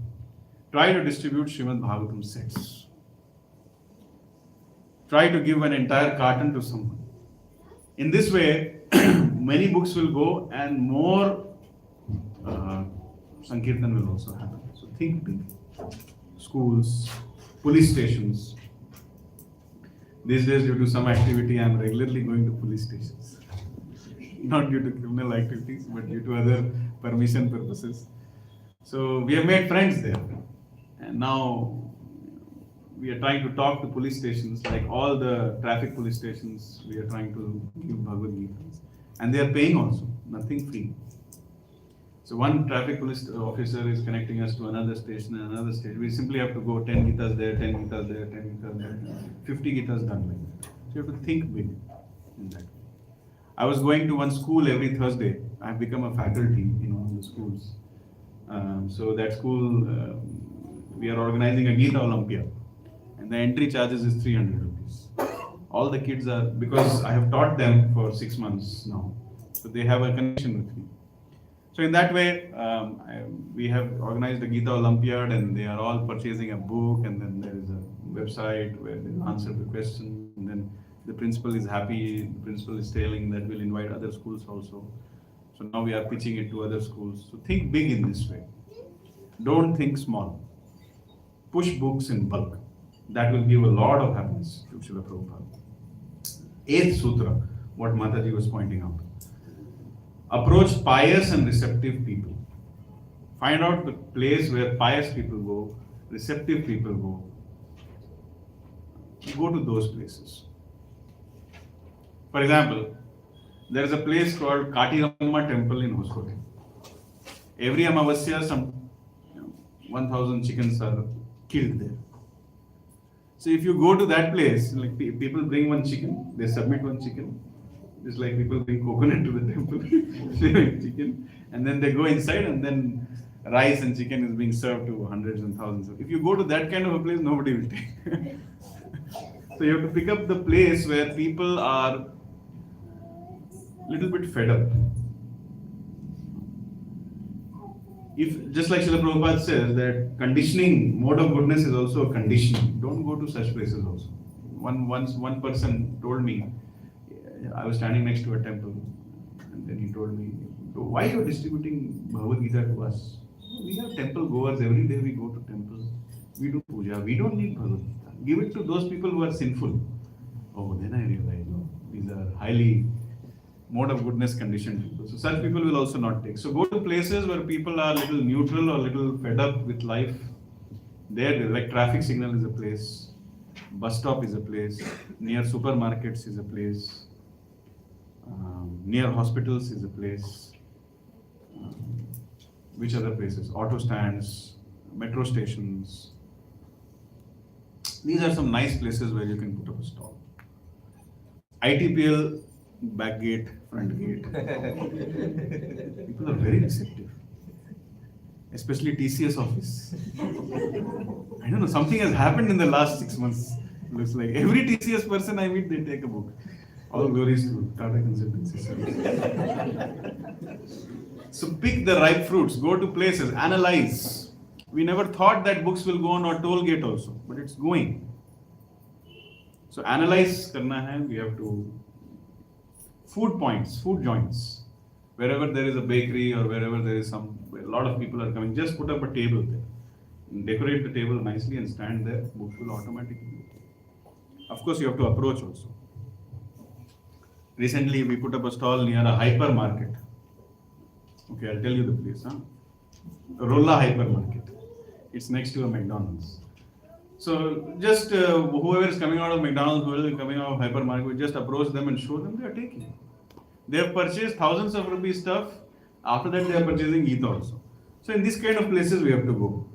Try to distribute Srimad Bhagavatam sets. Try to give an entire carton to someone. In this way, many books will go and more Sankirtan will also happen. So think big. Schools, police stations. These days, due to some activity, I am regularly going to police stations. Not due to criminal activities, but due to other permission purposes. So we have made friends there. And now we are trying to talk to police stations, like all the traffic police stations, we are trying to give Bhagavad Gita. And they are paying also, nothing free. So one traffic police officer is connecting us to another station and another station. We simply have to go 10 Gitas there, 10 Gitas there, 10 Gitas there, 50 Gitas done like that. So you have to think big in that. I was going to one school every Thursday. I have become a faculty in one of the schools. So that school, we are organizing a Gita Olympia. And the entry charges is 300 rupees. All the kids are, because I have taught them for 6 months now. So they have a connection with me. So in that way, we have organized a Gita Olympiad and they are all purchasing a book, and then there is a website where they answer the question, and then the principal is happy, the principal is telling that we'll invite other schools also. So now we are pitching it to other schools. So think big in this way. Don't think small. Push books in bulk. That will give a lot of happiness to Srila Prabhupada. 8th Sutra, what Mataji was pointing out. Approach pious and receptive people. Find out the place where pious people go, receptive people go. Go to those places. For example, there is a place called Katiramma Temple in Hoskote. Every Amavasya, some 1,000 chickens are killed there. So if you go to that place, like people bring one chicken, they submit one chicken. It's like people bring coconut to the temple, chicken, and then they go inside and then rice and chicken is being served to hundreds and thousands. If you go to that kind of a place, nobody will take. So you have to pick up the place where people are little bit fed up. If, just like Srila Prabhupada says, that conditioning, mode of goodness is also a conditioning. Don't go to such places also. Once one person told me, I was standing next to a temple, and then he told me, why are you distributing Bhagavad Gita to us? We have temple goers, every day we go to temples, we do puja, we don't need Bhagavad Gita. Give it to those people who are sinful. Oh, then I realized, no, these are highly mode of goodness conditioned people. So such people will also not take. So go to places where people are little neutral or little fed up with life. There, like traffic signal is a place, bus stop is a place, near supermarkets is a place, near hospitals is a place. Which other places? Auto stands, metro stations. These are some nice places where you can put up a stall. ITPL, back gate, front gate. People are very receptive. Especially TCS office. I don't know, something has happened in the last 6 months. Looks like every TCS person I meet, they take a book. All glories to Tata Consultancy Service. So pick the ripe fruits, go to places, analyze. We never thought that books will go on our toll gate also, but it's going. So analyze karna hai, we have to food points, food joints. Wherever there is a bakery or wherever there is a lot of people are coming, just put up a table there. Decorate the table nicely and stand there, books will automatically go. Of course, you have to approach also. Recently, we put up a stall near a hypermarket. Okay, I'll tell you the place. Rolla Hypermarket. It's next to a McDonald's. So just whoever is coming out of McDonald's, whoever is coming out of hypermarket, we just approach them and show them they are taking. They have purchased thousands of rupees stuff. After that, they are purchasing Gita also. So in this kind of places, we have to go.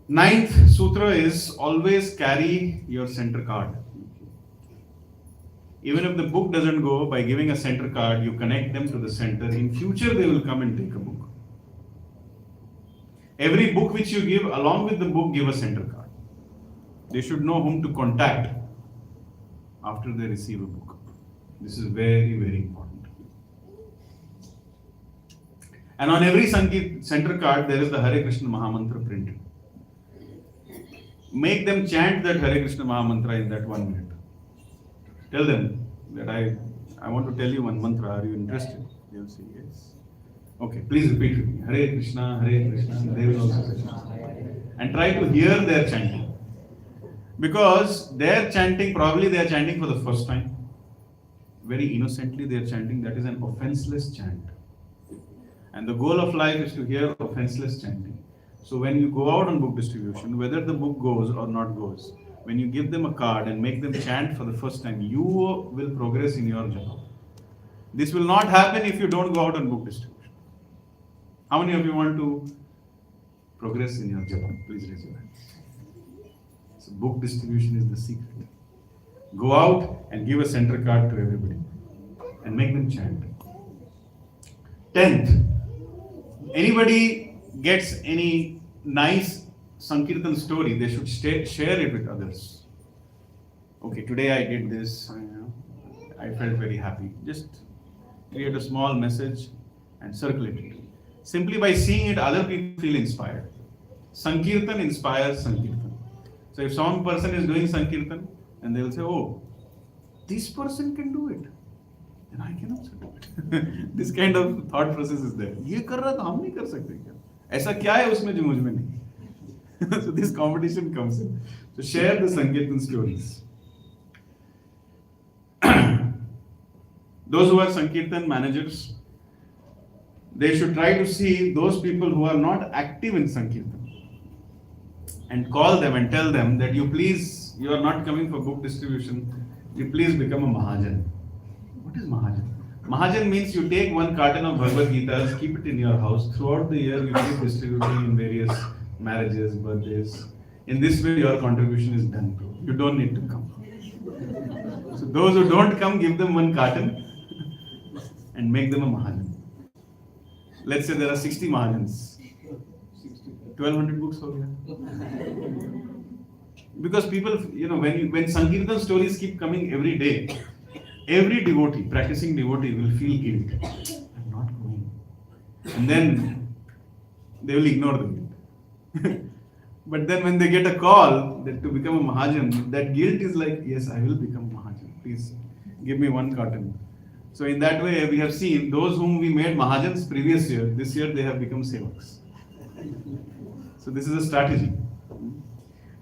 Ninth sutra is always carry your center card. Even if the book doesn't go, by giving a center card, you connect them to the center. In future, they will come and take a book. Every book which you give, along with the book, give a center card. They should know whom to contact after they receive a book. This is very, very important. And on every center card, there is the Hare Krishna Mahamantra printed. Make them chant that Hare Krishna Mahamantra in that 1 minute. Tell them that I want to tell you one mantra. Are you interested? They will say yes. Okay, please repeat with me. Hare Krishna, Hare Krishna. They will also say and try to hear their chanting. Because their chanting, probably they are chanting for the first time. Very innocently they are chanting. That is an offenseless chant. And the goal of life is to hear offenseless chanting. So when you go out on book distribution, whether the book goes or not goes, when you give them a card and make them chant for the first time, you will progress in your job. This will not happen if you don't go out on book distribution. How many of you want to progress in your job? Please raise your hands. So book distribution is the secret. Go out and give a center card to everybody and make them chant. 10th, anybody gets any nice Sankirtan story, they should share it with others. Okay, today I did this, I felt very happy. Just create a small message and circulate it. Simply by seeing it, other people feel inspired. Sankirtan inspires Sankirtan. So if some person is doing Sankirtan, and they will say, oh, this person can do it, then I can also do it. This kind of thought process is there. ये कर रहा था हम नहीं कर सकते क्या? ऐसा क्या है उसमें जो मुझ में नहीं? So this competition comes in. So share the Sankirtan stories. Those who are Sankirtan managers, they should try to see those people who are not active in Sankirtan and call them and tell them that you are not coming for book distribution, you please become a Mahajan. What is Mahajan? Mahajan means you take one carton of Bhagavad Gita, keep it in your house. Throughout the year, you keep distributing in various marriages, birthdays. In this way, your contribution is done. You don't need to come. So those who don't come, give them one carton and make them a Mahajan. let's say there are 60 Mahajans. 1200 books over here. Because people, when Sankirtan stories keep coming every day, every devotee, practicing devotee will feel guilt. I'm not going. And then they will ignore the guilt. But then when they get a call that to become a Mahajan, that guilt is like, yes, I will become a Mahajan. Please give me 1 carton. So in that way, we have seen those whom we made Mahajans previous year, this year they have become Sevaks. So this is a strategy.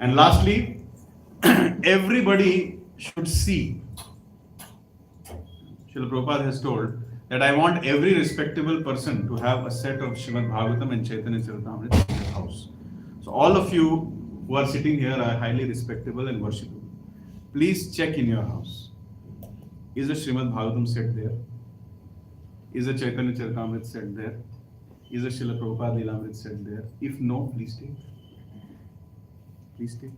And lastly, everybody should see. Srila Prabhupada has told that I want every respectable person to have a set of Srimad Bhagavatam and Chaitanya Charitamrita in their house. So all of you who are sitting here are highly respectable and worshipable. Please check in your house. Is a Srimad Bhagavatam set there? Is a Chaitanya Charitamrita set there? Is a Srila Prabhupada Lilamrita set there? If no, please take. Please take.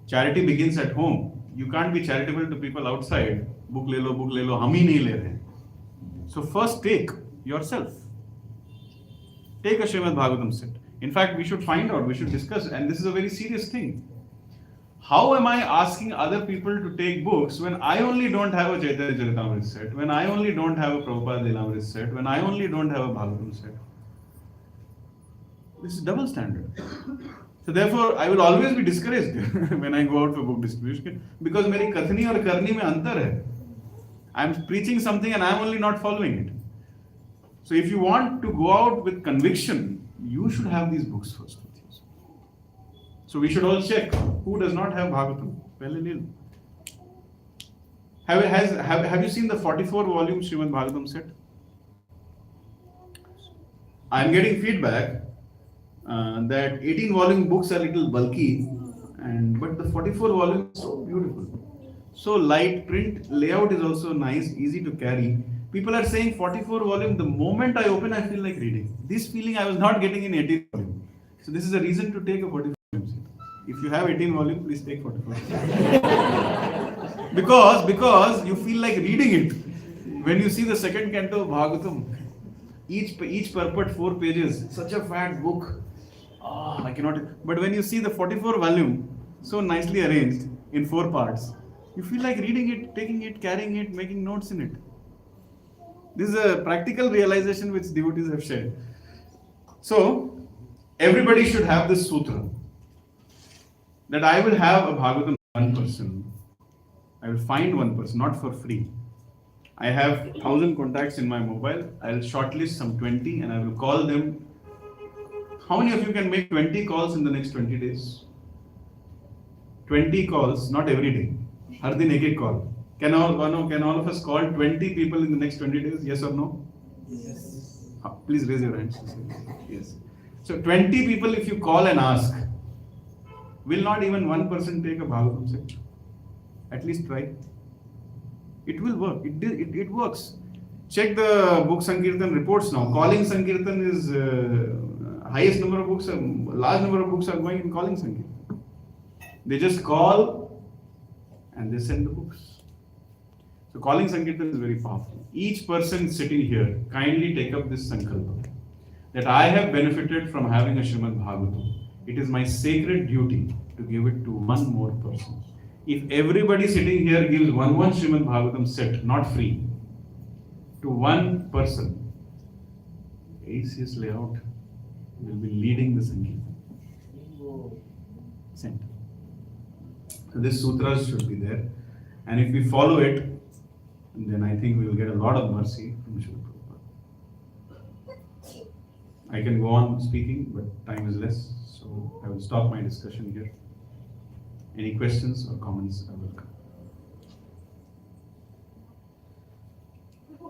Charity begins at home. You can't be charitable to people outside. Book le lo, hum hi nahi le rahe. So first take yourself. Take a Srimad Bhagavatam set. In fact, we should find out, we should discuss, and this is a very serious thing. How am I asking other people to take books when I only don't have a Chaitanya Charitamrita set, when I only don't have a Prabhupada Lilamrita set, when I only don't have a Bhagavatam set? This is double standard. So therefore, I will always be discouraged when I go out for book distribution because मेरी कथनी और करनी में अंतर है. I am preaching something and I am only not following it. So if you want to go out with conviction, you should have these books first with you. So we should all check who does not have Bhagavatam. पहले ले लो. Have you seen the 44 volume Srimad Bhagavatam set? I am getting feedback that 18 volume books are a little bulky, but the 44 volume is so beautiful. So light, print layout is also nice, easy to carry. People are saying 44 volume, the moment I open, I feel like reading. This feeling I was not getting in 18 volume. So this is a reason to take a 44 volume set. If you have 18 volume, please take 44. because you feel like reading it. When you see the second canto of Bhagavatam, each purport 4 pages, such a fat book. I cannot. But when you see the 44 volume, so nicely arranged in 4 parts, you feel like reading it, taking it, carrying it, making notes in it. This is a practical realization which devotees have shared. So, everybody should have this sutra. That I will have a Bhagavatam 1 person. I will find 1 person, not for free. I have 1,000 contacts in my mobile. I will shortlist some 20 and I will call them. How many of you can make 20 calls in the next 20 days? 20 calls, not every day. Har din ek call. Can all of us call 20 people in the next 20 days? Yes or no? Yes. Please raise your hands. Yes. So 20 people if you call and ask, will not even 1 person take a Bhagavatam set? At least try. It will work. It works. Check the book Sankirtan reports now. Calling Sankirtan is highest number of books, large number of books are going in calling Sankirtan. They just call and they send the books. So calling Sankirtan is very powerful. Each person sitting here, kindly take up this sankalpa that I have benefited from having a Srimad Bhagavatam. It is my sacred duty to give it to 1 more person. If everybody sitting here gives one Srimad Bhagavatam set, not free, to 1 person, ACS layout will be leading the Sankirtan. Sent. So this sutras should be there. And if we follow it, then I think we will get a lot of mercy from Srila Prabhupada. I can go on speaking, but time is less, so I will stop my discussion here. Any questions or comments are welcome.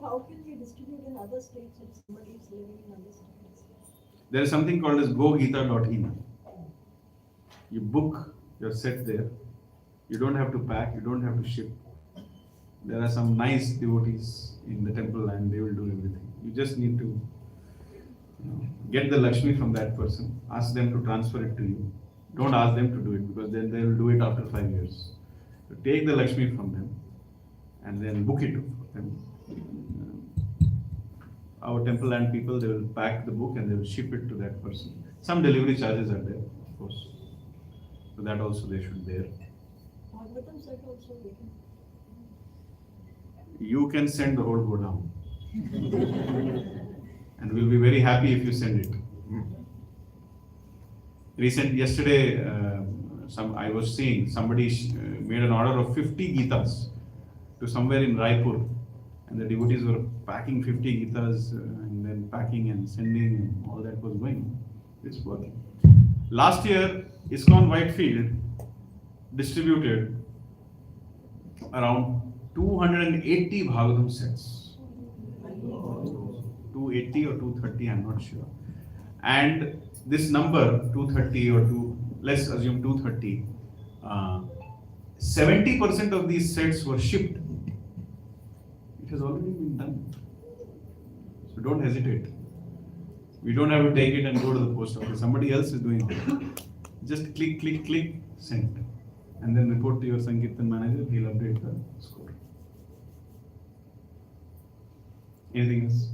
How can we distribute in other states if somebody is living in other states? There is something called as gogita.in. You book your set there. You don't have to pack, you don't have to ship. There are some nice devotees in the temple and they will do everything. You just need to get the Lakshmi from that person, ask them to transfer it to you. Don't ask them to do it because then they will do it after 5 years. So take the Lakshmi from them and then book it for them. our temple land people, they will pack the book and they will ship it to that person. Some delivery charges are there, of course. So that also they should bear. Bhagavatam set also we can. You can send the whole go down. And we'll be very happy if you send it. Yesterday, I was seeing somebody made an order of 50 Gitas to somewhere in Raipur, and the devotees were packing 50 Gitas and then packing and sending, and all that was going on. It's working. Last year, ISKCON Whitefield distributed around 280 Bhagavatam sets. 280 or 230, I'm not sure. And this number, 230 or let's assume 230, 70% of these sets were shipped. It has already been done. So don't hesitate. We don't have to take it and go to the post office. Somebody else is doing it. Just click, click, click, send. And then report to your Sankirtan manager, he'll update the score. Anything else?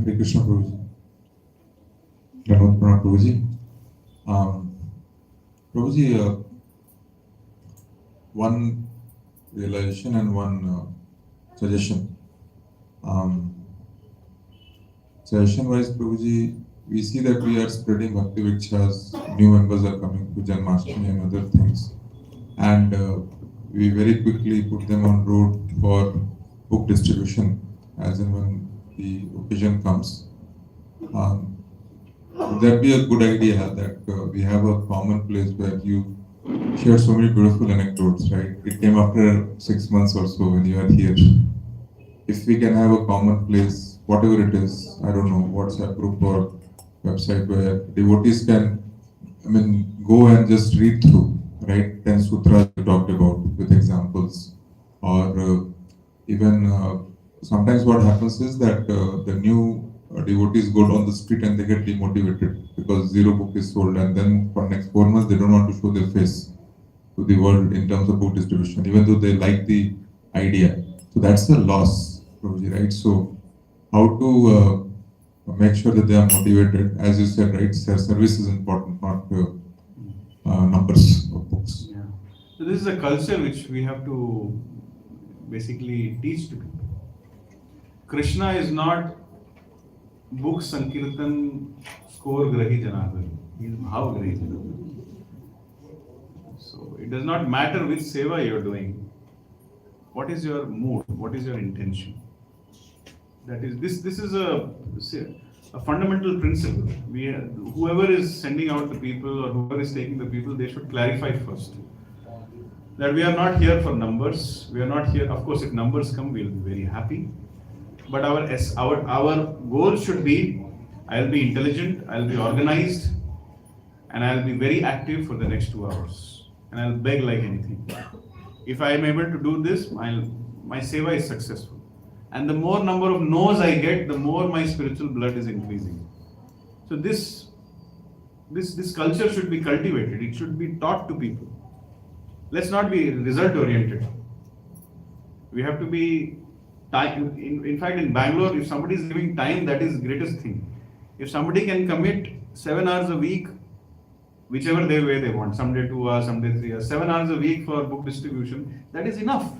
Hare Krishna Prabhuji. Dhanuad Pranam Prabhuji. Prabhuji, one realization and one suggestion. Suggestion wise, Prabhuji, we see that we are spreading Bhakti Vikshas, new members are coming to Janmashtami and other things. And we very quickly put them on road for book distribution as and when the occasion comes. Would that be a good idea that we have a common place where you share so many beautiful anecdotes, right? It came after 6 months or so when you are here. If we can have a common place, whatever it is, I don't know, WhatsApp group or website where devotees can, go and just read through, right? 10 sutras we talked about with examples. Or even sometimes what happens is that the new devotees go down the street and they get demotivated because zero book is sold, and then for next 4 months they don't want to show their face to the world in terms of book distribution, even though they like the idea. So that's a loss, Prabhuji, right? So how to make sure that they are motivated, as you said, right? Service is important, not numbers of books. Yeah. So this is a culture which we have to basically teach to people. Krishna is not book Sankirtan score Grahi Janardhan. He is Bhav Grahi Janardhan. So it does not matter which seva you are doing. What is your mood? What is your intention? That is this is a fundamental principle. Whoever is sending out the people or whoever is taking the people, they should clarify first that we are not here for numbers. We are not here. Of course, if numbers come, we'll be very happy. But our goal should be, I'll be intelligent, I'll be organized, and I'll be very active for the next 2 hours. And I'll beg like anything. If I am able to do this, my seva is successful. And the more number of no's I get, the more my spiritual blood is increasing. So this culture should be cultivated. It should be taught to people. Let's not be result oriented. We have to be time. In fact, in Bangalore, if somebody is giving time, that is the greatest thing. If somebody can commit 7 hours a week, whichever way they want, someday 2 hours, someday 3 hours, 7 hours a week for book distribution, that is enough.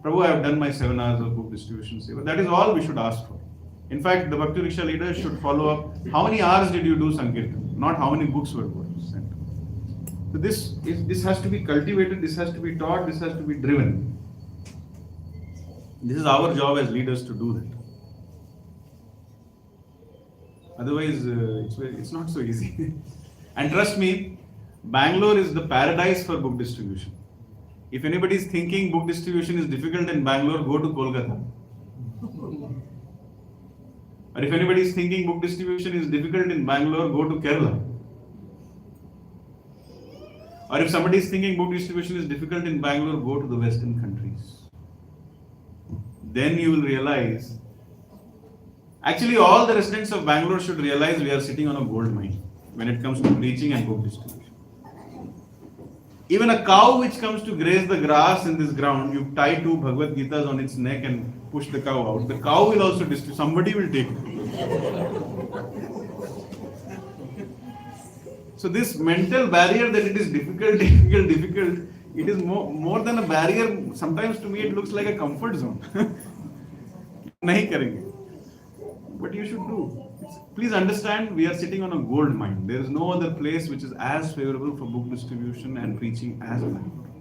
Prabhu, I have done my 7 hours of book distribution seva. That is all we should ask for. In fact, the Bhakti Riksha leaders should follow up. How many hours did you do Sankirtan? Not how many books were sent. So this has to be cultivated, this has to be taught, this has to be driven. This is our job as leaders to do that. Otherwise, it's not so easy. And trust me, Bangalore is the paradise for book distribution. If anybody is thinking book distribution is difficult in Bangalore, go to Kolkata. Or if anybody is thinking book distribution is difficult in Bangalore, go to Kerala. Or if somebody is thinking book distribution is difficult in Bangalore, go to the Western countries. Then you will realize, actually all the residents of Bangalore should realize we are sitting on a gold mine when it comes to preaching and book distribution. Even a cow which comes to graze the grass in this ground, you tie 2 Bhagavad Gitas on its neck and push the cow out. The cow will also distribute. Somebody will take it. So this mental barrier that it is difficult, it is more than a barrier. Sometimes to me it looks like a comfort zone. Nahi karenge. But you should do. Please understand, we are sitting on a gold mine. There is no other place which is as favorable for book distribution and preaching as Bangalore.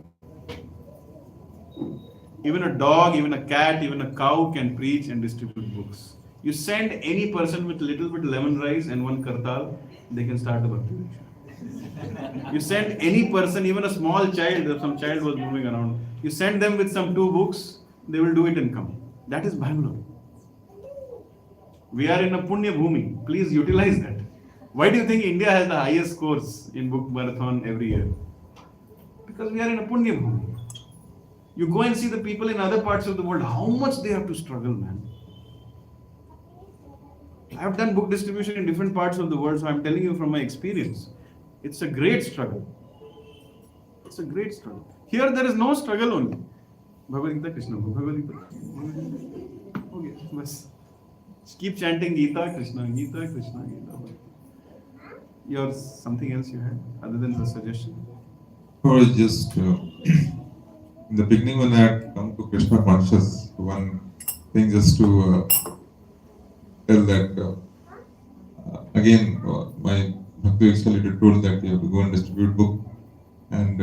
Even a dog, even a cat, even a cow can preach and distribute books. You send any person with little bit lemon rice and 1 kartal, they can start a bhakti rickshaw. You send any person, even a small child, if some child was moving around, you send them with some 2 books, they will do it and come. That is Bangalore. We are in a Punya Bhumi. Please utilize that. Why do you think India has the highest scores in book marathon every year? Because we are in a Punya Bhumi. You go and see the people in other parts of the world, how much they have to struggle, man. I have done book distribution in different parts of the world, so I'm telling you from my experience. It's a great struggle. It's a great struggle. Here there is no struggle only. Bhagavad Gita, Krishna, Bhagavad Gita. Okay, bas. Keep chanting Gita, Krishna, Gita, Krishna, Gita. Yours, something else you had other than the suggestion? Or just in the beginning when I had come to Krishna conscious, one thing just to tell that again my Bhakti leader told that you have to go and distribute book, and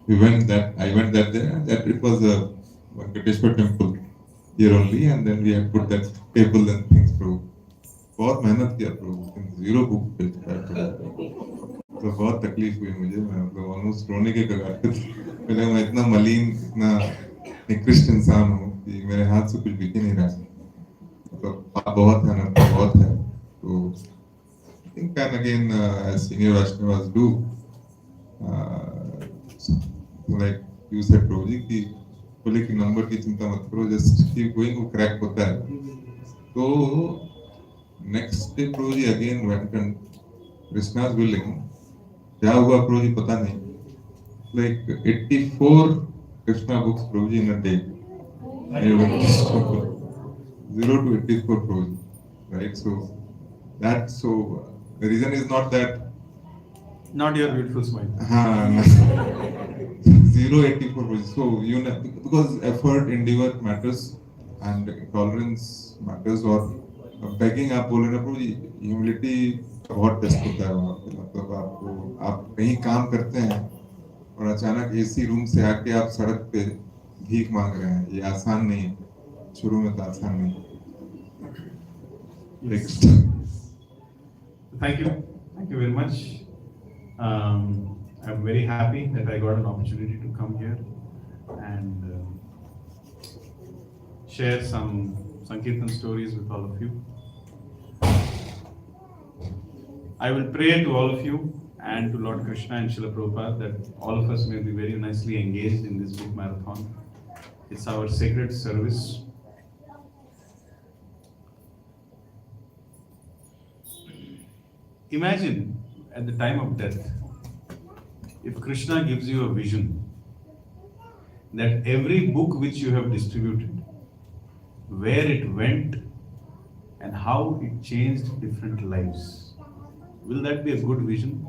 I went that day, and that it was a Venkateshwar temple here only, and then we had put that table and things through. बहुत मेहनत किया प्रभु, 0 book बेच पाया, तो बहुत तकलीफ हुई मुझे, मैं मतलब ऑलमोस्ट रोने के कगार पे था। पहले मैं इतना मलिन, इतना निकृष्ट इंसान हूँ कि मेरे हाथ से कुछ बिक ही नहीं रहा, तो पाप बहुत है ना, बहुत है। तो I think and again as senior Vaishnavas do, like you said Prabhuji कि बोले कि नंबर की चिंता मत करो, just keep going, वो क्रैक होता है। तो next day Prabhuji again went and Krishna's willing, क्या हुआ Prabhuji पता नहीं, like 84 Krishna books Prabhuji in a day, 0 to 84 Prabhuji, right? So that, so the reason is not that, not your beautiful smile. 084 Prabhuji. So you know, because effort, endeavor matters and tolerance matters, or begging आप बोले ना प्रभु जी, humility बहुत test होता है वहाँ पे, मतलब आपको, आप कहीं काम करते हैं और अचानक एसी रूम से आके आप सड़क पे भीख मांग रहे हैं, ये आसान नहीं है, शुरू में तो आसान नहीं है। Next. Thank you very much. I'm very happy that I got an opportunity to come here and share some Sankirtan stories with all of you. I will pray to all of you and to Lord Krishna and Srila Prabhupada that all of us may be very nicely engaged in this book marathon. It's our sacred service. Imagine at the time of death, if Krishna gives you a vision that every book which you have distributed, where it went and how it changed different lives. Will that be a good vision?